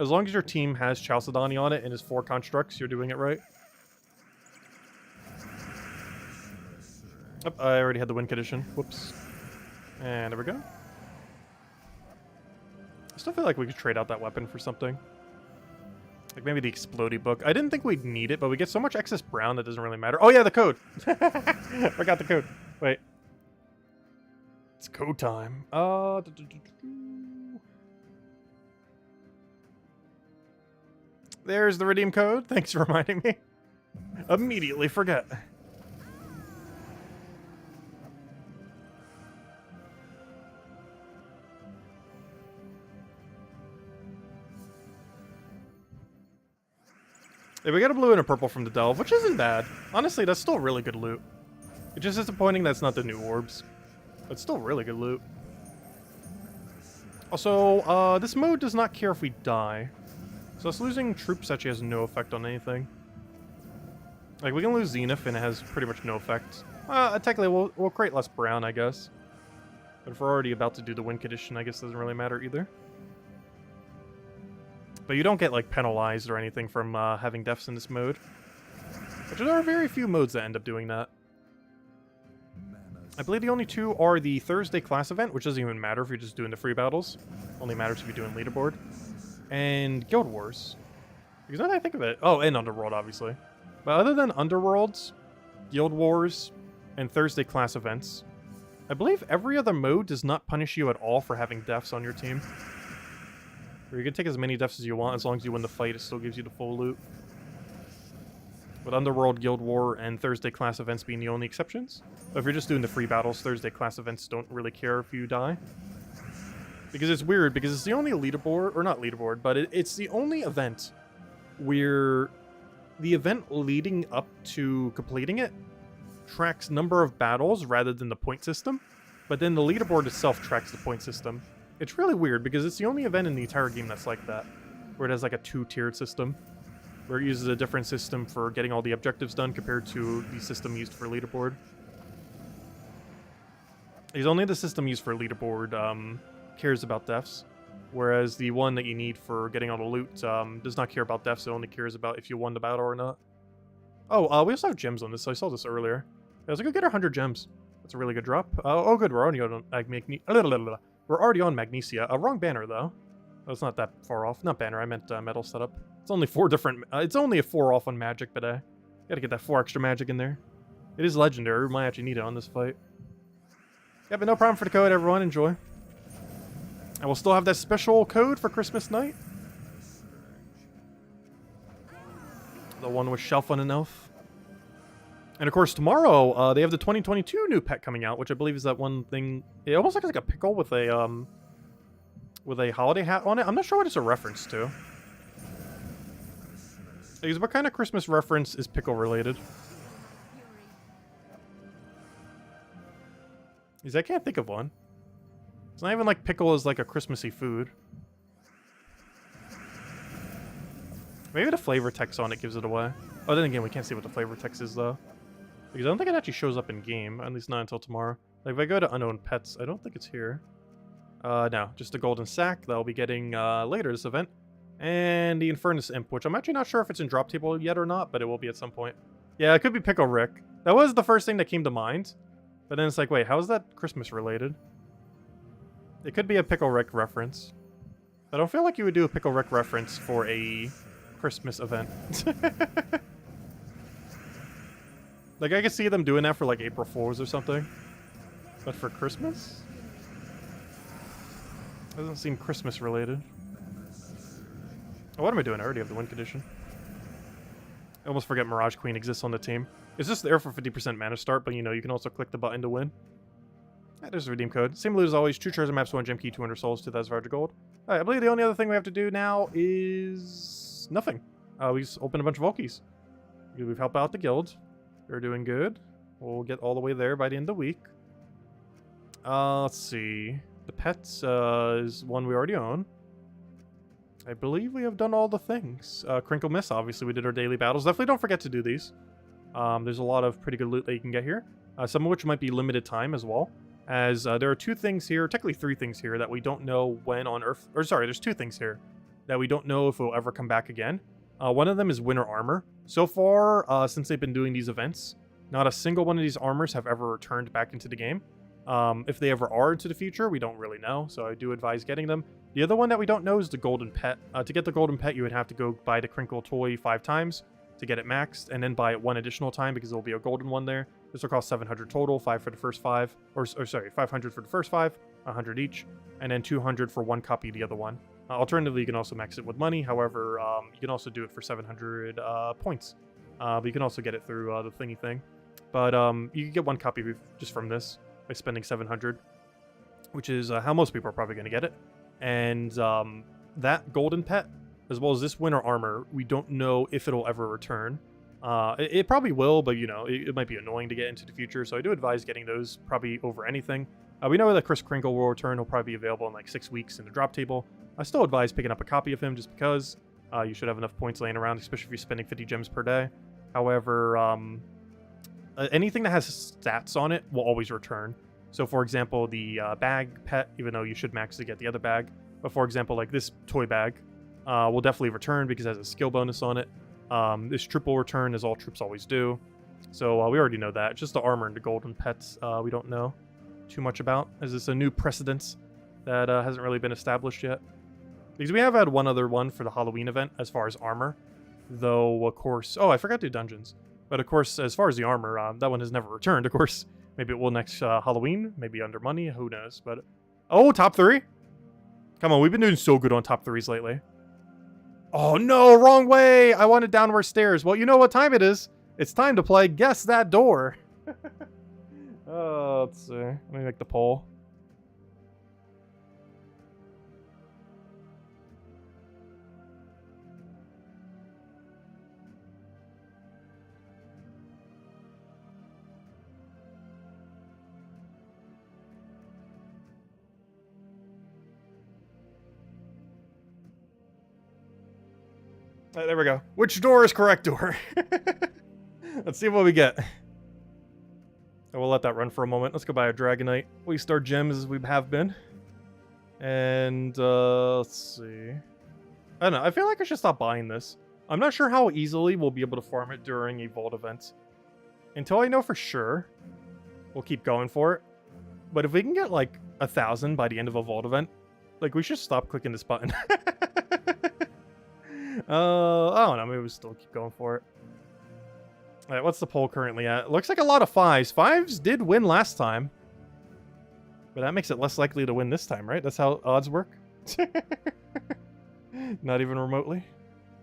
As long as your team has Chalcedony on it and is 4 constructs, you're doing it right. Oh, I already had the win condition. Whoops. And there we go. I still feel like we could trade out that weapon for something. Like maybe the Explodey book. I didn't think we'd need it, but we get so much excess brown that doesn't really matter. Oh yeah, the code! Forgot the code. Wait. It's code time. There's the redeem code. Thanks for reminding me. Immediately forget. Yeah, we got a blue and a purple from the Delve, which isn't bad. Honestly, that's still really good loot. It's just disappointing that's not the new orbs. But still really good loot. Also, this mode does not care if we die. So us losing troops actually has no effect on anything. Like, we can lose Zenith and it has pretty much no effect. Technically, we'll create less brown, I guess. But if we're already about to do the win condition, I guess it doesn't really matter either. But you don't get, like, penalized or anything from having deaths in this mode. Which there are very few modes that end up doing that. I believe the only two are the Thursday class event, which doesn't even matter if you're just doing the free battles. Only matters if you're doing leaderboard. And Guild Wars. Because now that I think of it... Oh, and Underworld, obviously. But other than Underworlds, Guild Wars, and Thursday class events, I believe every other mode does not punish you at all for having deaths on your team. Or you can take as many deaths as you want, as long as you win the fight, it still gives you the full loot. With Underworld, Guild War, and Thursday class events being the only exceptions. But if you're just doing the free battles, Thursday class events don't really care if you die. Because it's weird, because it's the only leaderboard, or not leaderboard, but it's the only event where the event leading up to completing it tracks number of battles rather than the point system. But then the leaderboard itself tracks the point system. It's really weird, because it's the only event in the entire game that's like that. Where it has like a 2-tiered system. Where it uses a different system for getting all the objectives done compared to the system used for leaderboard. It's only the system used for leaderboard cares about deaths. Whereas the one that you need for getting all the loot does not care about deaths, it only cares about if you won the battle or not. Oh, we also have gems on this, so I saw this earlier. I was like, go get our 100 gems. That's a really good drop. Oh good, we're already on we're already on Magnesia. Wrong banner, though. Oh, it's not that far off. Not banner, I meant metal setup. It's only 4 different... it's only a 4 off on magic, but gotta get that 4 extra magic in there. It is legendary. We might actually need it on this fight. Yeah, but no problem for the code, everyone. Enjoy. And we'll still have that special code for Christmas night. The one with Shelf on an Elf. And of course, tomorrow they have the 2022 new pet coming out, which I believe is that one thing. It almost looks like a pickle with a holiday hat on it. I'm not sure what it's a reference to. Because what kind of Christmas reference is pickle related? Because I can't think of one. It's not even like pickle is like a Christmassy food. Maybe the flavor text on it gives it away. Oh, then again, we can't see what the flavor text is though. Because I don't think it actually shows up in game, at least not until tomorrow. Like if I go to unknown pets, I don't think it's here. No, just a golden sack that I'll be getting later this event. And the Infernus Imp, which I'm actually not sure if it's in drop table yet or not, but it will be at some point. Yeah, it could be Pickle Rick. That was the first thing that came to mind. But then it's like, wait, how is that Christmas related? It could be a Pickle Rick reference. I don't feel like you would do a Pickle Rick reference for a Christmas event. Like, I could see them doing that for, like, April Fools or something. But for Christmas? Doesn't seem Christmas related. Oh, what am I doing? I already have the win condition. I almost forget Mirage Queen exists on the team. It's just there for 50% mana start, but you know, you can also click the button to win. There's a redeem code. Same loot as always. 2 treasure maps, 1 gem key, 200 souls, 2,500 gold. Alright, I believe the only other thing we have to do now is nothing. We just open a bunch of Volkies. We've helped out the guild. They're doing good. We'll get all the way there by the end of the week. Let's see. The pets is one we already own. I believe we have done all the things. Crinkle Miss, obviously we did our daily battles. Definitely don't forget to do these. There's a lot of pretty good loot that you can get here. Some of which might be limited time as well. As there are 2 things here, technically 3 things here that we don't know when on Earth... Or sorry, there's 2 things here that we don't know if it will ever come back again. One of them is Winter Armor. So far, since they've been doing these events, not a single one of these armors have ever returned back into the game. If they ever are into the future, we don't really know, so I do advise getting them. The other one that we don't know is the Golden Pet. To get the Golden Pet, you would have to go buy the Crinkle toy 5 times to get it maxed, and then buy it 1 additional time because there will be a golden one there. This will cost 700 total, 5 for the first 5, or sorry, 500 for the first 5, 100 each, and then 200 for 1 copy of the other one. Alternatively, you can also max it with money. However, you can also do it for 700 points. But you can also get it through the thingy thing. But you can get 1 copy just from this by spending 700, which is how most people are probably going to get it. And that golden pet, as well as this winter armor, we don't know if it'll ever return. It probably will, but you know, it might be annoying to get into the future, so I do advise getting those probably over anything. We know that Chris Crinkle will return. He'll probably be available in like 6 weeks in the drop table. I still advise picking up a copy of him just because you should have enough points laying around, especially if you're spending 50 gems per day. However, anything that has stats on it will always return. So for example, the bag pet, even though you should max to get the other bag, but for example, like this toy bag will definitely return because it has a skill bonus on it. This troop will return, as all troops always do. So we already know that. Just the armor and the golden pets we don't know too much about, as it's a new precedence that hasn't really been established yet. Because we have had one other one for the Halloween event as far as armor. Though, of course... Oh, I forgot to do dungeons. But of course, as far as the armor, that one has never returned, of course. Maybe it will next Halloween. Maybe under money. Who knows? But... Oh, top 3? Come on, we've been doing so good on top 3s lately. Oh no, wrong way! I wanted downward stairs. Well, you know what time it is. It's time to play Guess That Door. Let's see. Let me make the poll. There we go. Which door is correct door? Let's see what we get. I will let that run for a moment. Let's go buy a Dragonite. Waste our gems as we have been. And, let's see. I don't know. I feel like I should stop buying this. I'm not sure how easily we'll be able to farm it during a Vault event. Until I know for sure, we'll keep going for it. But if we can get, like, 1,000 by the end of a Vault event, like, we should stop clicking this button. I don't know. Maybe we'll still keep going for it. Alright, what's the poll currently at? It looks like a lot of 5s. 5s did win last time. But that makes it less likely to win this time, right? That's how odds work? Not even remotely.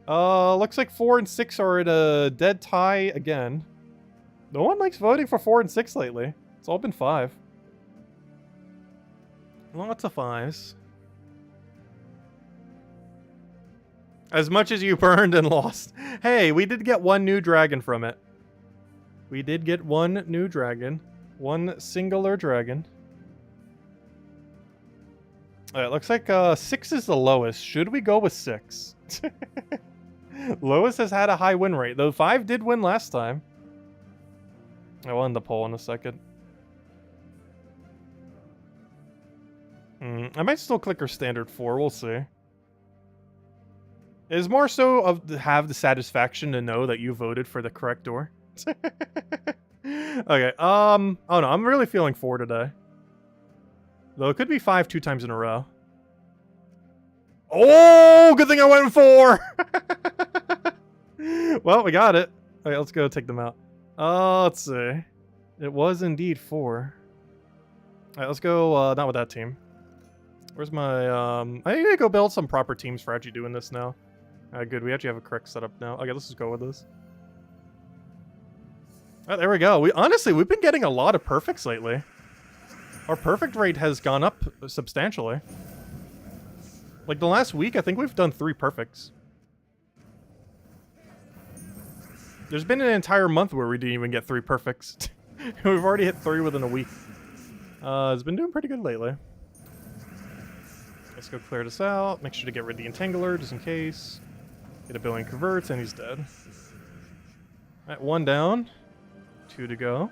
Looks like 4 and 6 are at a dead tie again. No one likes voting for 4 and 6 lately. It's all been 5. Lots of 5s. As much as you burned and lost. Hey, we did get 1 new dragon from it. We did get 1 new dragon. 1 singular dragon. Alright, looks like 6 is the lowest. Should we go with 6? Lowest has had a high win rate, though 5 did win last time. I'll end the poll in a second. I might still click our standard 4, we'll see. It is more so of have the satisfaction to know that you voted for the correct door. Okay, oh no, I'm really feeling 4 today. Though it could be 5 2 times in a row. Oh, good thing I went 4! Well, we got it. Okay, let's go take them out. Let's see. It was indeed 4. Alright, let's go, not with that team. Where's my, I need to go build some proper teams for actually doing this now. Alright, good, we actually have a correct setup now. Okay, let's just go with this. Alright, there we go. Honestly, we've been getting a lot of perfects lately. Our perfect rate has gone up substantially. Like the last week, I think we've done 3 perfects. There's been an entire month where we didn't even get 3 perfects. We've already hit 3 within a week. It's been doing pretty good lately. Let's go clear this out. Make sure to get rid of the Entangler, just in case. Get a billion converts, and he's dead. Alright, 1 down. 2 to go.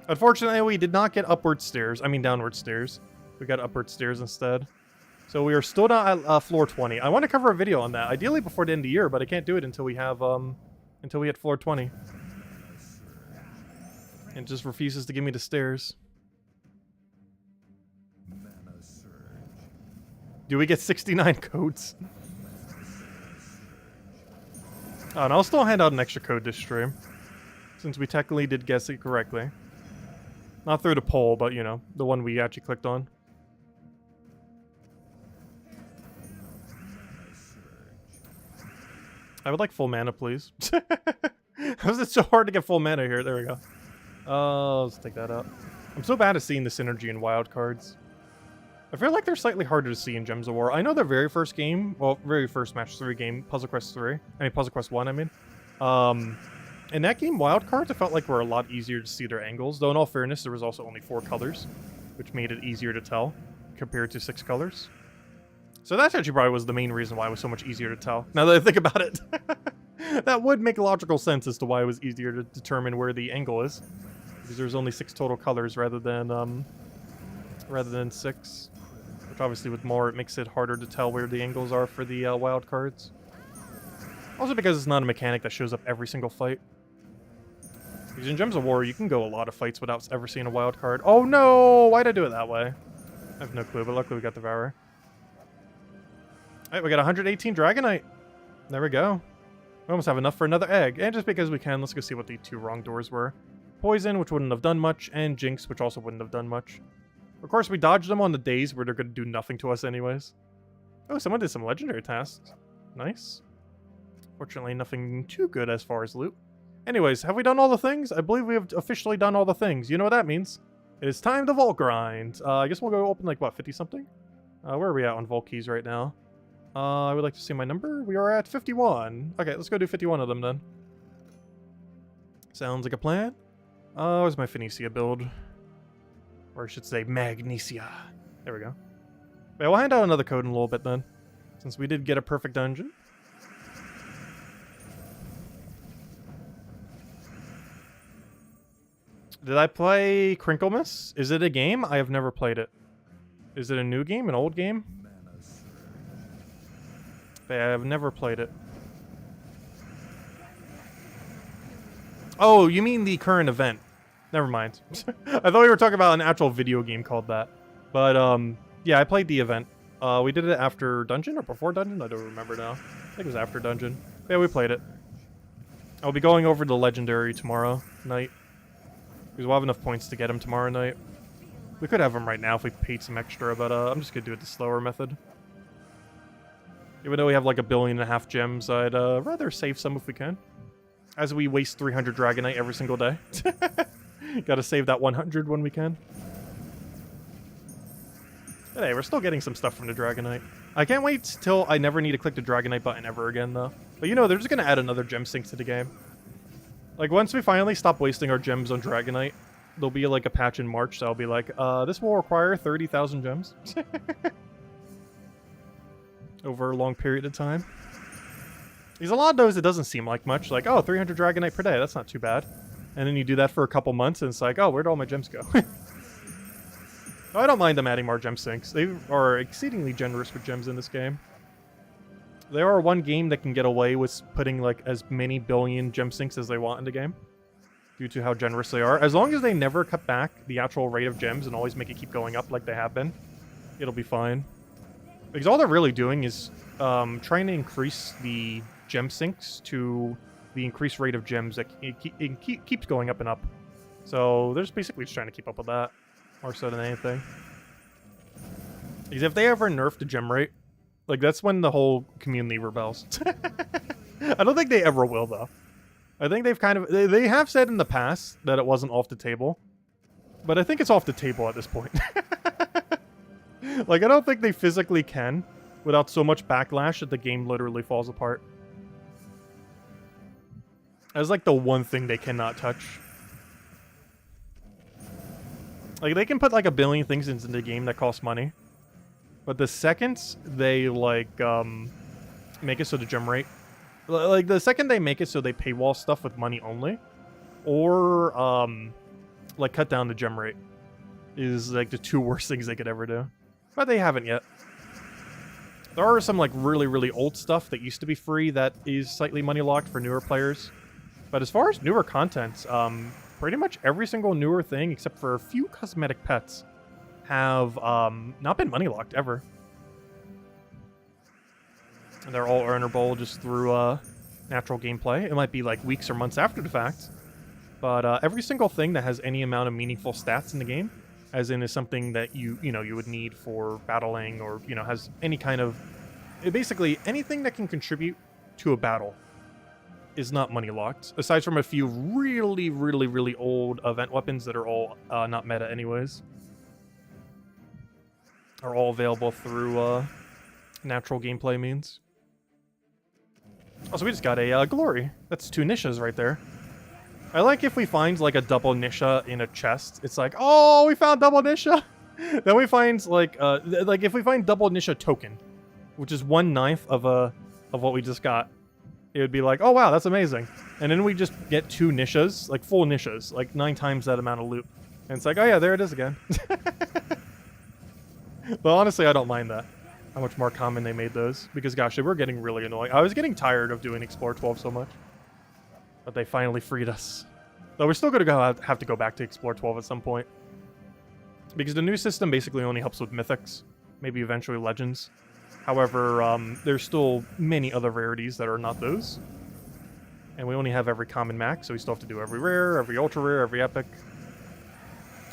Unfortunately, we did not get upward stairs. I mean, downward stairs. We got upward stairs instead. So we are still not at floor 20. I want to cover a video on that, ideally before the end of the year, but I can't do it until we have, until we hit floor 20. It just refuses to give me the stairs. Do we get 69 codes? Oh, and I'll still hand out an extra code this stream, since we technically did guess it correctly. Not through the poll, but, you know, the one we actually clicked on. I would like full mana, please. How is it so hard to get full mana here? There we go. Let's take that out. I'm so bad at seeing the synergy in wild cards. I feel like they're slightly harder to see in Gems of War. I know their very first game, well, very first match 3 game, Puzzle Quest 3. I mean, Puzzle Quest 1, I mean. In that game, wild cards, I felt like were a lot easier to see their angles. Though, in all fairness, there was also only 4 colors, which made it easier to tell compared to 6 colors. So that's actually probably was the main reason why it was so much easier to tell. Now that I think about it. That would make logical sense as to why it was easier to determine where the angle is. Because there's only 6 total colors rather than 6. Which obviously with more, it makes it harder to tell where the angles are for the wild cards. Also because it's not a mechanic that shows up every single fight. Because in Gems of War, you can go a lot of fights without ever seeing a wild card. Oh no! Why'd I do it that way? I have no clue, but luckily we got the Devourer. Alright, we got 118 Dragonite. There we go. We almost have enough for another egg. And just because we can, let's go see what the 2 wrong doors were. Poison, which wouldn't have done much, and Jinx, which also wouldn't have done much. Of course, we dodged them on the days where they're going to do nothing to us anyways. Oh, someone did some legendary tasks. Nice. Fortunately, nothing too good as far as loot. Anyways, have we done all the things? I believe we have officially done all the things. You know what that means. It is time to vault grind. I guess we'll go open like, what, 50-something? Where are we at on vault keys right now? I would like to see my number. We are at 51. Okay, let's go do 51 of them then. Sounds like a plan. Where's my Phoenicia build? Or I should say Magnesia. There we go. Yeah, we'll hand out another code in a little bit then. Since we did get a perfect dungeon. Did I play Crinklemas? Is it a game? I have never played it. Is it a new game? An old game? I have never played it. Oh, you mean the current event. Never mind. I thought we were talking about an actual video game called that. But, yeah, I played the event. We did it after Dungeon or before Dungeon? I don't remember now. I think it was after Dungeon. Yeah, we played it. I'll be going over the Legendary tomorrow night. Because we'll have enough points to get him tomorrow night. We could have him right now if we paid some extra, but I'm just going to do it the slower method. Even though we have like 1.5 billion gems, I'd rather save some if we can. As we waste 300 Dragonite every single day. Gotta save that 100 when we can. But hey, we're still getting some stuff from the Dragonite. I can't wait till I never need to click the Dragonite button ever again, though. But you know, they're just gonna add another gem sink to the game. Like, once we finally stop wasting our gems on Dragonite, there'll be, like, a patch in March, so I'll be like, this will require 30,000 gems. Over a long period of time. Because a lot of those, it doesn't seem like much. Like, oh, 300 Dragonite per day, that's not too bad. And then you do that for a couple months, and it's like, oh, where'd all my gems go? I don't mind them adding more gem sinks. They are exceedingly generous with gems in this game. They are one game that can get away with putting, like, as many billion gem sinks as they want in the game. Due to how generous they are. As long as they never cut back the actual rate of gems and always make it keep going up like they have been, it'll be fine. Because all they're really doing is trying to increase the gem sinks to the increased rate of gems that it keeps going up and up. So they're just basically just trying to keep up with that, more so than anything. Because if they ever nerf the gem rate, like, that's when the whole community rebels. I don't think they ever will, though. I think they've kind of... They have said in the past that it wasn't off the table. But I think it's off the table at this point. Like, I don't think they physically can without so much backlash that the game literally falls apart. That's like the one thing they cannot touch. Like, they can put like a billion things into the game that cost money. But the second they, like, make it so the gem rate... Like, the second they make it so they paywall stuff with money only, or, like, cut down the gem rate, is, like, the two worst things they could ever do. But they haven't yet. There are some, like, really, really old stuff that used to be free that is slightly money locked for newer players. But as far as newer content, pretty much every single newer thing, except for a few cosmetic pets, have not been money locked ever. And they're all earnable just through natural gameplay. It might be like weeks or months after the fact, but every single thing that has any amount of meaningful stats in the game, as in is something that you would need for battling, or has any kind of basically anything that can contribute to a battle, is not money locked. Aside from a few really, really, really old event weapons that are all not meta anyways. Are all available through natural gameplay means. Also, we just got a glory. That's 2 Nishas right there. I like if we find like a double Nisha in a chest. It's like, oh, we found double Nisha. Then we find like if we find double Nisha token, which is 1/9 of what we just got, it would be like, oh wow, that's amazing. And then we just get 2 Nishas, like full Nishas, like 9 times that amount of loot. And it's like, oh yeah, there it is again. But honestly, I don't mind that. How much more common they made those. Because gosh, they were getting really annoying. I was getting tired of doing Explore 12 so much. But they finally freed us. Though we're still going to have to go back to Explore 12 at some point. Because the new system basically only helps with Mythics. Maybe eventually Legends. However, there's still many other rarities that are not those. And we only have every common max, so we still have to do every rare, every ultra rare, every epic.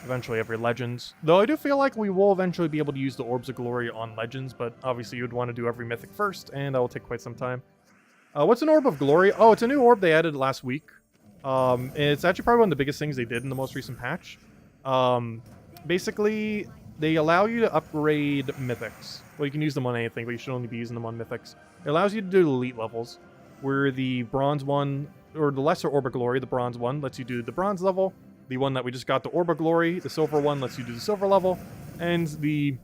Eventually every Legends. Though I do feel like we will eventually be able to use the Orbs of Glory on Legends, but obviously you'd want to do every Mythic first, and that will take quite some time. What's an Orb of Glory? Oh, it's a new orb they added last week. It's actually probably one of the biggest things they did in the most recent patch. Basically, they allow you to upgrade Mythics. Well, you can use them on anything, but you should only be using them on Mythics. It allows you to do elite levels, where the bronze one, or the lesser Orb of Glory, the bronze one, lets you do the bronze level. The one that we just got, the Orb of Glory, the silver one, lets you do the silver level. And the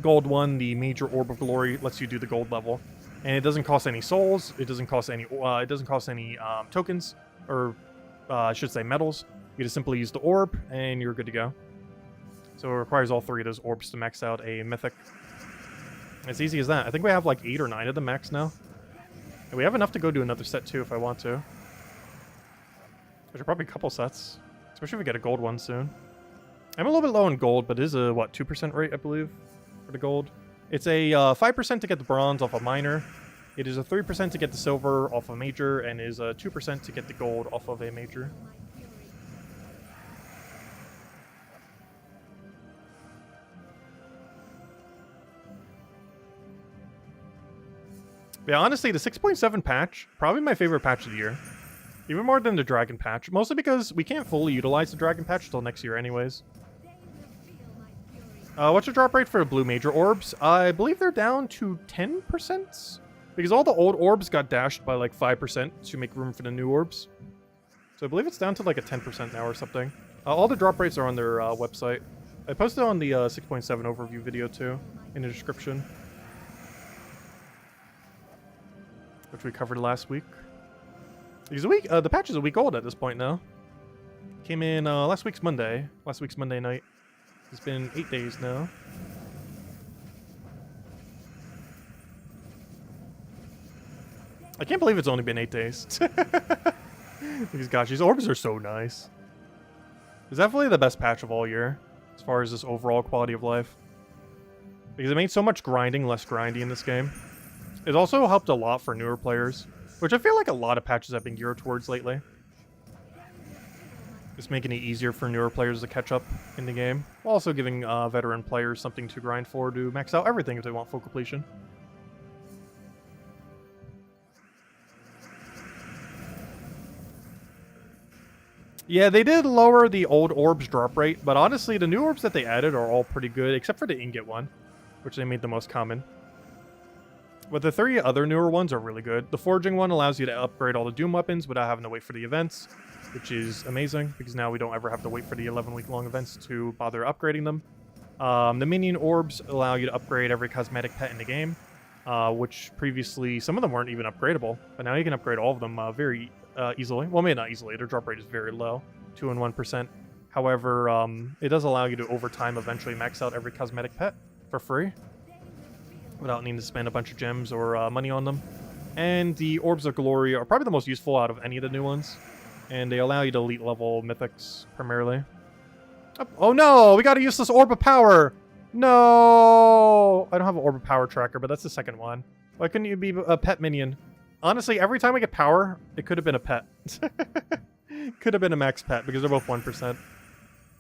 gold one, the major Orb of Glory, lets you do the gold level. And it doesn't cost any souls. It doesn't cost any. Tokens, or I should say metals. You just simply use the orb, and you're good to go. So it requires all 3 of those orbs to max out a mythic. It's easy as that. I think we have like 8 or 9 of them max now. And we have enough to go do another set too if I want to. There's probably a couple sets, especially if we get a gold one soon. I'm a little bit low on gold, but it is a, what, 2% rate, I believe, for the gold. It's a 5% to get the bronze off a minor. It is a 3% to get the silver off a major, and is a 2% to get the gold off of a major. Yeah, honestly, the 6.7 patch, probably my favorite patch of the year. Even more than the Dragon Patch. Mostly because we can't fully utilize the Dragon Patch until next year anyways. What's your drop rate for the blue major orbs? I believe they're down to 10%. Because all the old orbs got dashed by like 5% to make room for the new orbs. So I believe it's down to like a 10% now or something. All the drop rates are on their website. I posted on the 6.7 overview video too, in the description. Which we covered last week. Because the patch is a week old at this point now. Came in last week's Monday night. It's been 8 days now. I can't believe it's only been 8 days. Because gosh, these orbs are so nice. It's definitely the best patch of all year, as far as this overall quality of life. Because it made so much grinding less grindy in this game. It also helped a lot for newer players, which I feel like a lot of patches have been geared towards lately. Just making it easier for newer players to catch up in the game, while also giving veteran players something to grind for to max out everything if they want full completion. Yeah, they did lower the old orbs drop rate, but honestly, the new orbs that they added are all pretty good, except for the ingot one, which they made the most common. But the 3 other newer ones are really good. The forging one allows you to upgrade all the Doom weapons without having to wait for the events, which is amazing, because now we don't ever have to wait for the 11-week-long events to bother upgrading them. The minion orbs allow you to upgrade every cosmetic pet in the game, which previously, some of them weren't even upgradable, but now you can upgrade all of them very easily. Well, maybe not easily, their drop rate is very low, 2 and 1%. However, it does allow you to, over time, eventually max out every cosmetic pet for free, without needing to spend a bunch of gems or money on them. And the Orbs of Glory are probably the most useful out of any of the new ones. And they allow you to elite level mythics, primarily. Oh no! We got a useless Orb of Power! No! I don't have an Orb of Power tracker, but that's the second one. Why couldn't you be a pet minion? Honestly, every time I get power, it could have been a pet. Could have been a max pet, because they're both 1%.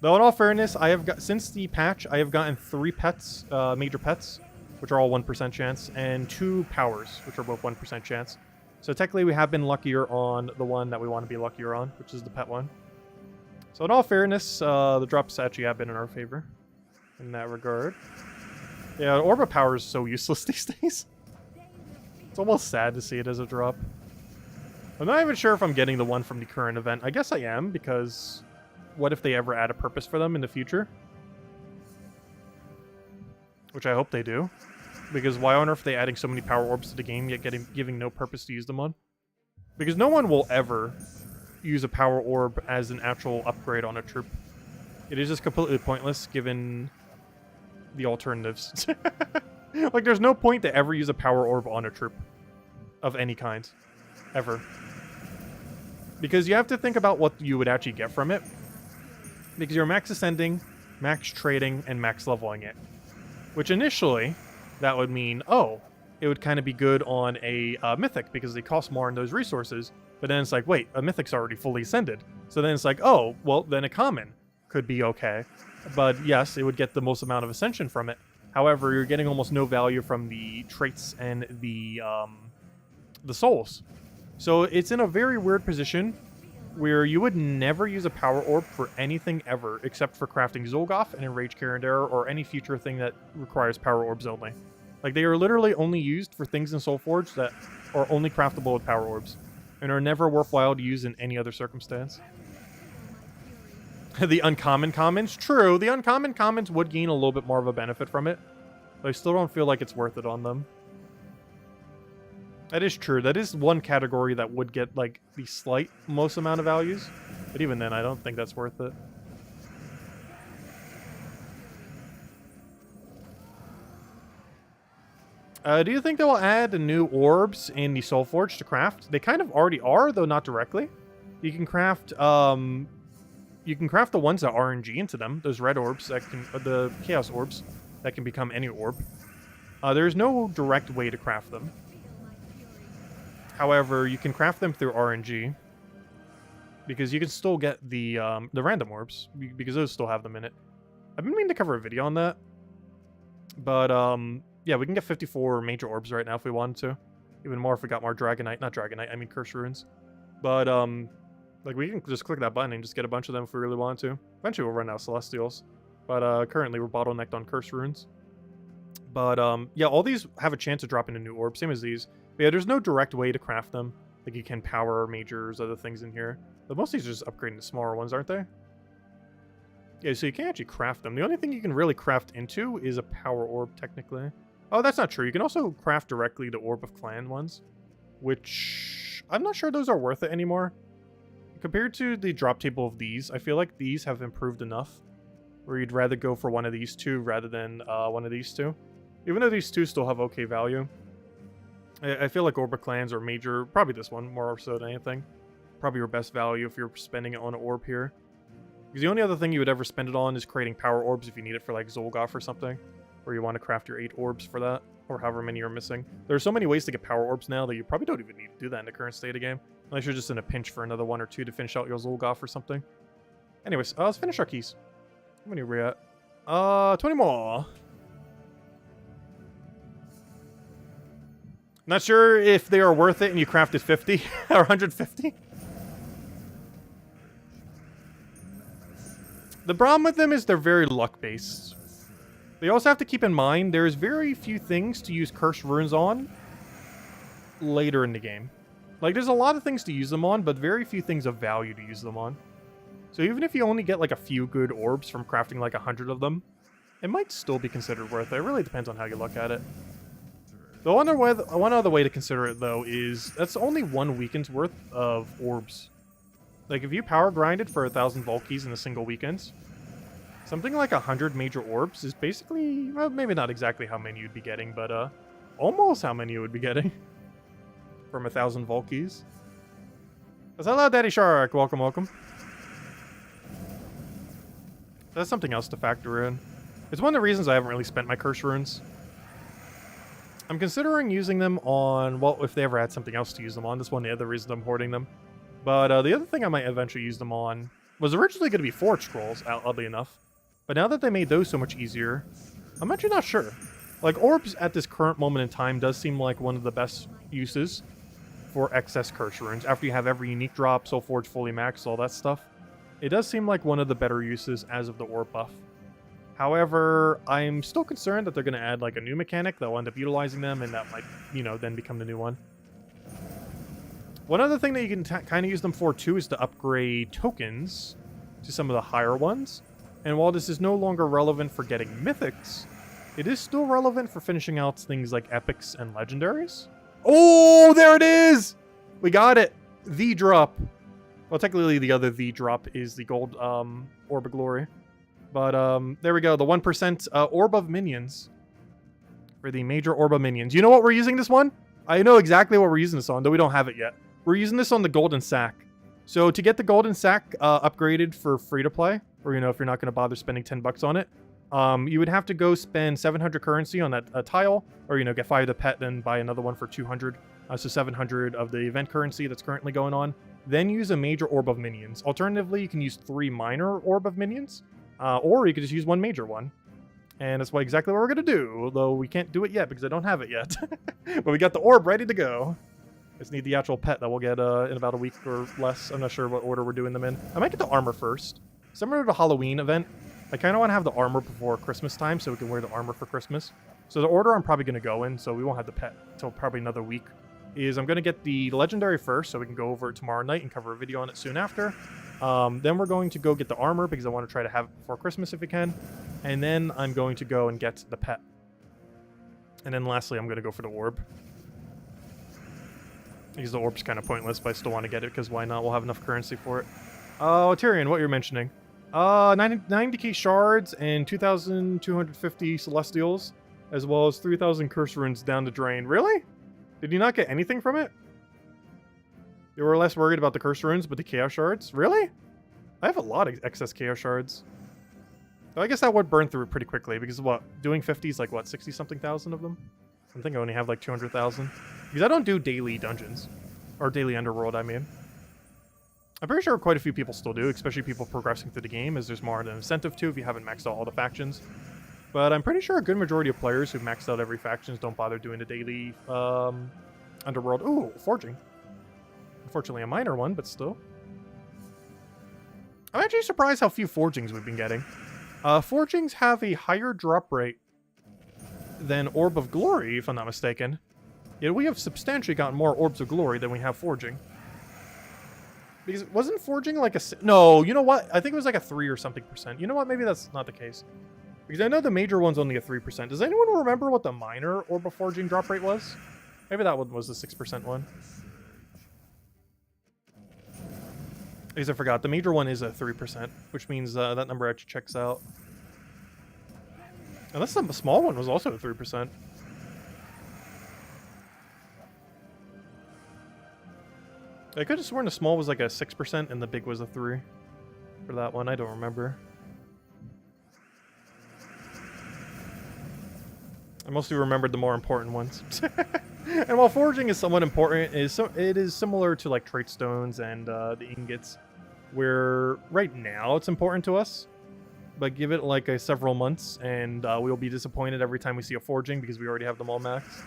Though in all fairness, I have got, since the patch, I have gotten 3 pets, major pets, which are all 1% chance, and 2 powers, which are both 1% chance. So technically we have been luckier on the one that we want to be luckier on, which is the pet one. So in all fairness, the drops actually have been in our favor in that regard. Yeah, Orb of Power is so useless these days. It's almost sad to see it as a drop. I'm not even sure if I'm getting the one from the current event. I guess I am, because what if they ever add a purpose for them in the future? Which I hope they do. Because why on earth are they adding so many power orbs to the game, yet giving no purpose to use them on? Because no one will ever use a power orb as an actual upgrade on a troop. It is just completely pointless, given the alternatives. Like, there's no point to ever use a power orb on a troop. Of any kind. Ever. Because you have to think about what you would actually get from it. Because you're max ascending, max trading, and max leveling it. Which initially, that would mean, oh, it would kind of be good on a mythic because they cost more in those resources. But then it's like, wait, a mythic's already fully ascended. So then it's like, oh, well, then a common could be okay. But yes, it would get the most amount of ascension from it. However, you're getting almost no value from the traits and the souls. So it's in a very weird position where you would never use a power orb for anything ever except for crafting Zolgoth and Enraged Carindare or any future thing that requires power orbs only. Like, they are literally only used for things in Soulforge that are only craftable with power orbs and are never worthwhile to use in any other circumstance. The uncommon commons? True, the uncommon commons would gain a little bit more of a benefit from it, but I still don't feel like it's worth it on them. That is true. That is one category that would get, like, the slight most amount of values. But even then, I don't think that's worth it. Do you think they will add the new orbs in the Soulforge to craft? They kind of already are, though not directly. You can craft, the ones that RNG into them. Those red orbs that can, the Chaos orbs that can become any orb. There's no direct way to craft them. However, you can craft them through RNG, because you can still get the random orbs, because those still have them in it. I've been meaning to cover a video on that, but yeah, we can get 54 major orbs right now if we wanted to. Even more if we got more Dragonite, not Dragonite, I mean Curse Runes. But Like, we can just click that button and just get a bunch of them if we really want to. Eventually, we'll run out of Celestials. But currently, we're bottlenecked on Curse Runes. But, yeah, all these have a chance to drop into new orbs, same as these. But yeah, there's no direct way to craft them. Like, you can power majors, other things in here. But most of these are just upgrading to smaller ones, aren't they? Yeah, so you can't actually craft them. The only thing you can really craft into is a power orb, technically. Oh, that's not true. You can also craft directly the Orb of Clan ones, which I'm not sure those are worth it anymore. Compared to the drop table of these, I feel like these have improved enough where you'd rather go for one of these two rather than one of these two. Even though these two still have okay value. I feel like Orb of Clans are major, probably this one, more so than anything. Probably your best value if you're spending it on an orb here. Because the only other thing you would ever spend it on is creating power orbs if you need it for like Zolgoth or something. Or you want to craft your 8 orbs for that, or however many you're missing. There are so many ways to get power orbs now that you probably don't even need to do that in the current state of game. Unless you're just in a pinch for another 1 or 2 to finish out your Zolgoth or something. Anyways, let's finish our keys. How many are we at? 20 more. Not sure if they are worth it and you crafted 50 or 150. The problem with them is they're very luck-based. But you also have to keep in mind there's very few things to use Cursed Runes on later in the game. Like, there's a lot of things to use them on, but very few things of value to use them on. So even if you only get like a few good orbs from crafting like 100 of them, it might still be considered worth it. It really depends on how you look at it. The one other way to consider it, though, is that's only 1 weekend's worth of orbs. Like, if you power grinded for 1,000 Vault Keys in a single weekend, something like 100 major orbs is basically, well, maybe not exactly how many you'd be getting, but almost how many you would be getting from 1,000 Vault Keys. Hello, Daddy Shark. Welcome, welcome. That's something else to factor in. It's one of the reasons I haven't really spent my Curse Runes. I'm considering using them on, well, if they ever had something else to use them on. That's one of the other reasons I'm hoarding them. But the other thing I might eventually use them on was originally going to be Forge Scrolls, oddly enough. But now that they made those so much easier, I'm actually not sure. Like, orbs at this current moment in time does seem like one of the best uses for excess Curse Runes. After you have every unique drop, Soul Forge fully maxed, all that stuff. It does seem like one of the better uses as of the orb buff. However, I'm still concerned that they're going to add like a new mechanic that will end up utilizing them, and that might, you know, then become the new one. One other thing that you can kind of use them for too is to upgrade tokens to some of the higher ones. And while this is no longer relevant for getting mythics, it is still relevant for finishing out things like epics and legendaries. Oh, there it is! We got it! The drop. Well, technically the other the drop is the gold Orb of Glory. But there we go, the 1% Orb of Minions. For the major Orb of Minions. You know what we're using this one? I know exactly what we're using this on, though we don't have it yet. We're using this on the Golden Sack. So to get the Golden Sack upgraded for free-to-play, or, you know, if you're not going to bother spending 10 bucks on it, you would have to go spend 700 currency on that tile, or, you know, get 5 of the pet, then buy another one for 200. So 700 of the event currency that's currently going on. Then use a major Orb of Minions. Alternatively, you can use 3 minor Orb of Minions. Or you could just use 1 major one. And that's exactly what we're going to do. Although we can't do it yet because I don't have it yet. But we got the orb ready to go. Just need the actual pet that we'll get in about a week or less. I'm not sure what order we're doing them in. I might get the armor first. Similar to the Halloween event, I kind of want to have the armor before Christmas time so we can wear the armor for Christmas. So the order I'm probably going to go in, so we won't have the pet until probably another week, is I'm going to get the legendary first so we can go over it tomorrow night and cover a video on it soon after. Then we're going to go get the armor because I want to try to have it before Christmas if we can. And then I'm going to go and get the pet. And then lastly, I'm going to go for the orb. Because the orb's kind of pointless, but I still want to get it because why not? We'll have enough currency for it. Oh, Tyrion, what you're mentioning. 90k shards and 2,250 celestials, as well as 3,000 curse runes down the drain. Really? Did you not get anything from it? You were less worried about the curse runes, but the chaos shards? Really? I have a lot of excess chaos shards. So I guess that would burn through it pretty quickly, because what? Doing 50 is like, what, 60-something thousand of them? I think I only have like 200,000. Because I don't do daily dungeons. Or daily Underworld, I mean. I'm pretty sure quite a few people still do, especially people progressing through the game, as there's more of an incentive to if you haven't maxed out all the factions. But I'm pretty sure a good majority of players who've maxed out every factions don't bother doing the daily Underworld. Ooh, forging. Unfortunately a minor one, but still. I'm actually surprised how few forgings we've been getting. Forgings have a higher drop rate than Orb of Glory, if I'm not mistaken. Yet we have substantially gotten more Orbs of Glory than we have forging. Because wasn't forging like a... No, you know what? I think it was like a 3 or something %. You know what? Maybe that's not the case. Because I know the major one's only a 3%. Does anyone remember what the minor Orb of Forging drop rate was? Maybe that one was the 6% one. Because I forgot. The major one is a 3%, which means that number actually checks out. Unless the small one was also a 3%. I could have sworn the small was like a 6% and the big was a 3. For that one, I don't remember. I mostly remembered the more important ones. And while forging is somewhat important, it is similar to like trait stones and the ingots, where right now it's important to us, but give it like several months and we'll be disappointed every time we see a forging because we already have them all maxed.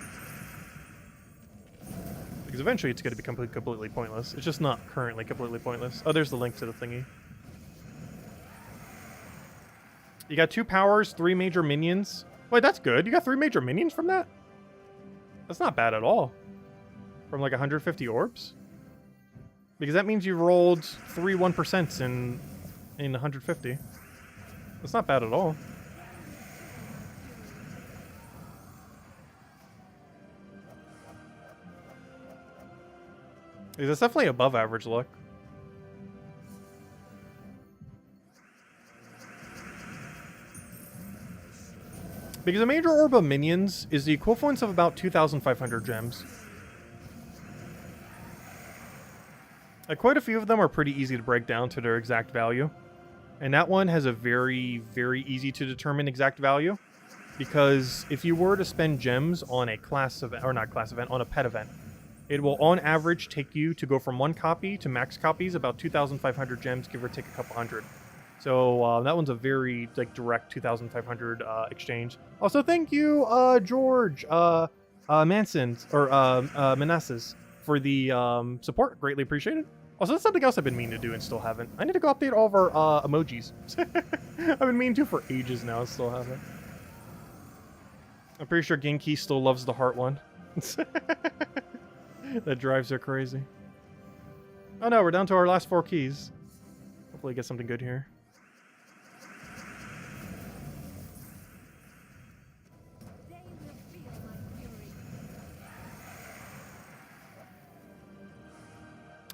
Because eventually it's going to become completely pointless. It's just not currently completely pointless. Oh, there's the link to the thingy. You got 2 powers, 3 major minions. Wait, that's good. You got 3 major minions from that? That's not bad at all. From like 150 orbs? Because that means you rolled 3 1% in 150. That's not bad at all. It's definitely above average luck. Because a major orb of minions is the equivalent of about 2,500 gems. Quite a few of them are pretty easy to break down to their exact value. And that one has a very, very easy to determine exact value. Because if you were to spend gems on a class event, or not class event, on a pet event, it will on average take you to go from 1 copy to max copies about 2,500 gems, give or take a couple hundred. So that one's a very like direct 2,500 exchange. Also, thank you, George Manson or Manassas for the support. Greatly appreciated. Also, that's something else I've been meaning to do and still haven't. I need to go update all of our emojis. I've been meaning to for ages now and still haven't. I'm pretty sure Genki still loves the heart one. That drives her crazy. Oh no, we're down to our last 4 keys. Hopefully get something good here.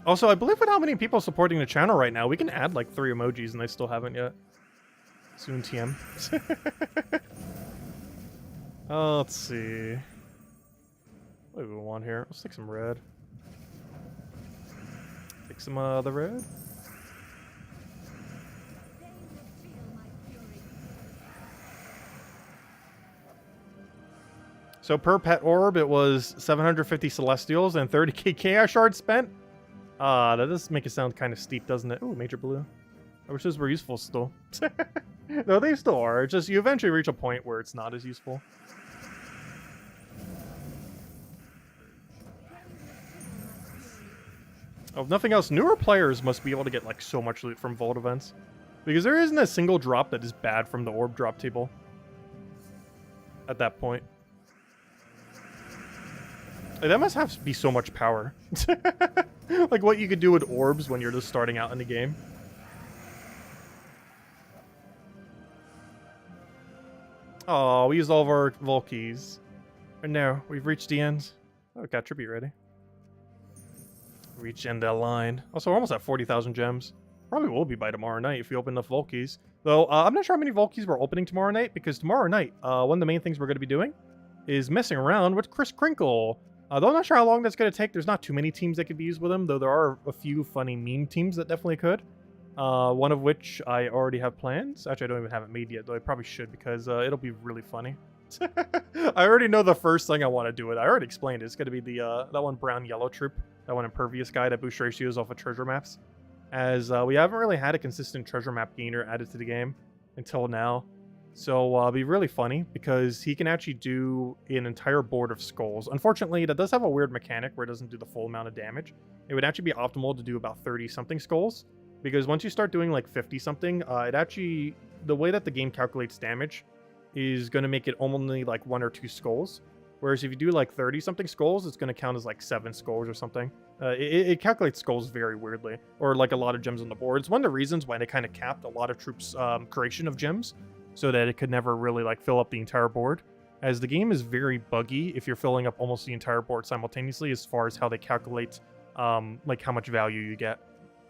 Also, I believe with how many people supporting the channel right now, we can add like 3 emojis and I still haven't yet. Soon TM. Oh, let's see. What do we want here? Let's take some red. Take some the red. So per pet orb, it was 750 Celestials and 30k Chaos Shards spent. That does make it sound kind of steep, doesn't it? Ooh, major blue. I wish those were useful still. No, they still are. It's just you eventually reach a point where it's not as useful. Oh, if nothing else, newer players must be able to get like so much loot from vault events. Because there isn't a single drop that is bad from the orb drop table. At that point. Like, that must have to be so much power. Like what you could do with orbs when you're just starting out in the game. Oh, we used all of our vault keys. And now we've reached the end. Oh, got tribute ready. Reach end that line. Also, we're almost at 40,000 gems. Probably will be by tomorrow night if we open enough vault keys. Though, I'm not sure how many vault keys we're opening tomorrow night, because tomorrow night, one of the main things we're going to be doing is messing around with Chris Crinkle. Though I'm not sure how long that's going to take. There's not too many teams that could be used with him, though there are a few funny meme teams that definitely could. One of which I already have plans. Actually, I don't even have it made yet, though I probably should, because it'll be really funny. I already know the first thing I want to do with it. I already explained it. It's going to be the that one brown-yellow troop. That one impervious guy that boosts ratios off of treasure maps. As we haven't really had a consistent treasure map gainer added to the game until now. So it'll be really funny because he can actually do an entire board of skulls. Unfortunately, that does have a weird mechanic where it doesn't do the full amount of damage. It would actually be optimal to do about 30-something skulls. because once you start doing like 50 something, it actually, the way that the game calculates damage is going to make it only like 1 or 2 skulls. Whereas if you do like 30 something skulls, it's going to count as like 7 skulls or something. It calculates skulls very weirdly, or like a lot of gems on the board. It's one of the reasons why they kind of capped a lot of troops' creation of gems, so that it could never really like fill up the entire board. As the game is very buggy if you're filling up almost the entire board simultaneously as far as how they calculate like how much value you get.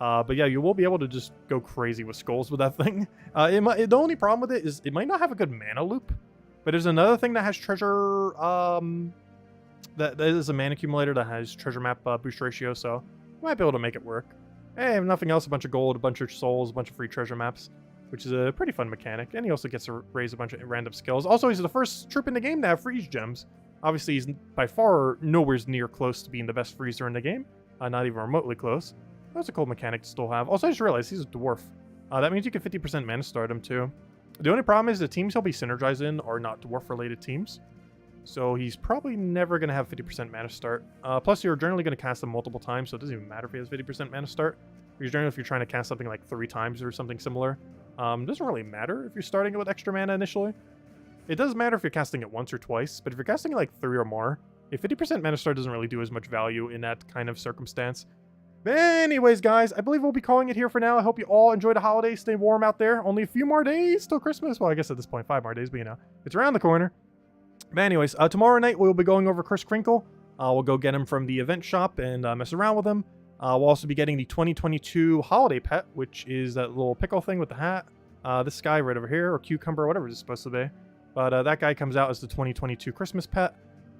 But yeah, you will be able to just go crazy with skulls with that thing. The only problem with it is it might not have a good mana loop. But there's another thing that has treasure, that is a mana accumulator that has treasure map boost ratio, so you might be able to make it work. Hey, if nothing else, a bunch of gold, a bunch of souls, a bunch of free treasure maps, which is a pretty fun mechanic. And he also gets to raise a bunch of random skills. Also, he's the first troop in the game to have freeze gems. Obviously, he's by far nowhere near close to being the best freezer in the game. Not even remotely close. That's a cool mechanic to still have. Also, I just realized he's a dwarf. That means you can 50% mana start him too. The only problem is the teams he'll be synergized in are not dwarf-related teams. So he's probably never going to have 50% mana start. Plus, you're generally going to cast him multiple times, so it doesn't even matter if he has 50% mana start. Because generally, if you're trying to cast something like 3 times or something similar, it doesn't really matter if you're starting it with extra mana initially. It does matter if you're casting it once or twice, but if you're casting it like 3 or more, a 50% mana start doesn't really do as much value in that kind of circumstance. But anyways, guys, I believe we'll be calling it here for now. I hope you all enjoy the holidays. Stay warm out there. Only a few more days till Christmas. Well, I guess at this point, 5 more days, but you know, it's around the corner. But anyways, tomorrow night we'll be going over Kris Kringle. We'll go get him from the event shop and mess around with him. We'll also be getting the 2022 holiday pet, which is that little pickle thing with the hat. This guy right over here, or cucumber, whatever it's supposed to be. But that guy comes out as the 2022 Christmas pet.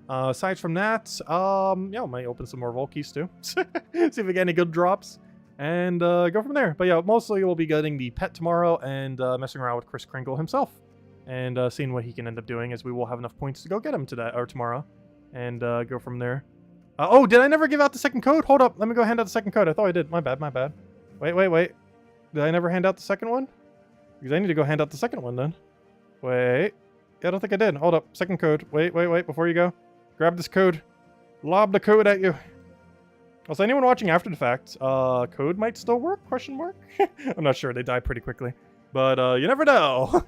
Aside from that, yeah, I might open some more Volkeys too. See if we get any good drops. And go from there. But yeah, mostly we'll be getting the pet tomorrow and messing around with Kris Kringle himself. And seeing what he can end up doing, as we will have enough points to go get him today or tomorrow. And go from there. Oh, did I never give out the second code? Hold up, let me go hand out the second code. I thought I did. My bad, my bad. Wait. Did I never hand out the second one? Because I need to go hand out the second one then. Wait. Yeah, I don't think I did. Hold up, second code. Wait, before you go. Grab this code. Lob the code at you. Also, anyone watching after the fact, code might still work? Question mark? I'm not sure. They die pretty quickly. But you never know.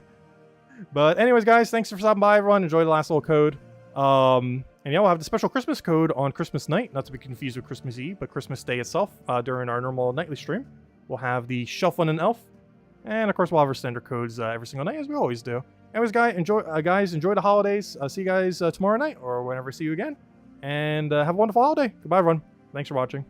But anyways, guys, thanks for stopping by, everyone. Enjoy the last little code. And yeah, we'll have the special Christmas code on Christmas night. Not to be confused with Christmas Eve, but Christmas Day itself during our normal nightly stream. We'll have the Shelf One and Elf. And of course, we'll have our standard codes every single night, as we always do. Anyways, guys, enjoy the holidays. See you guys tomorrow night or whenever I see you again. And have a wonderful holiday. Goodbye, everyone. Thanks for watching.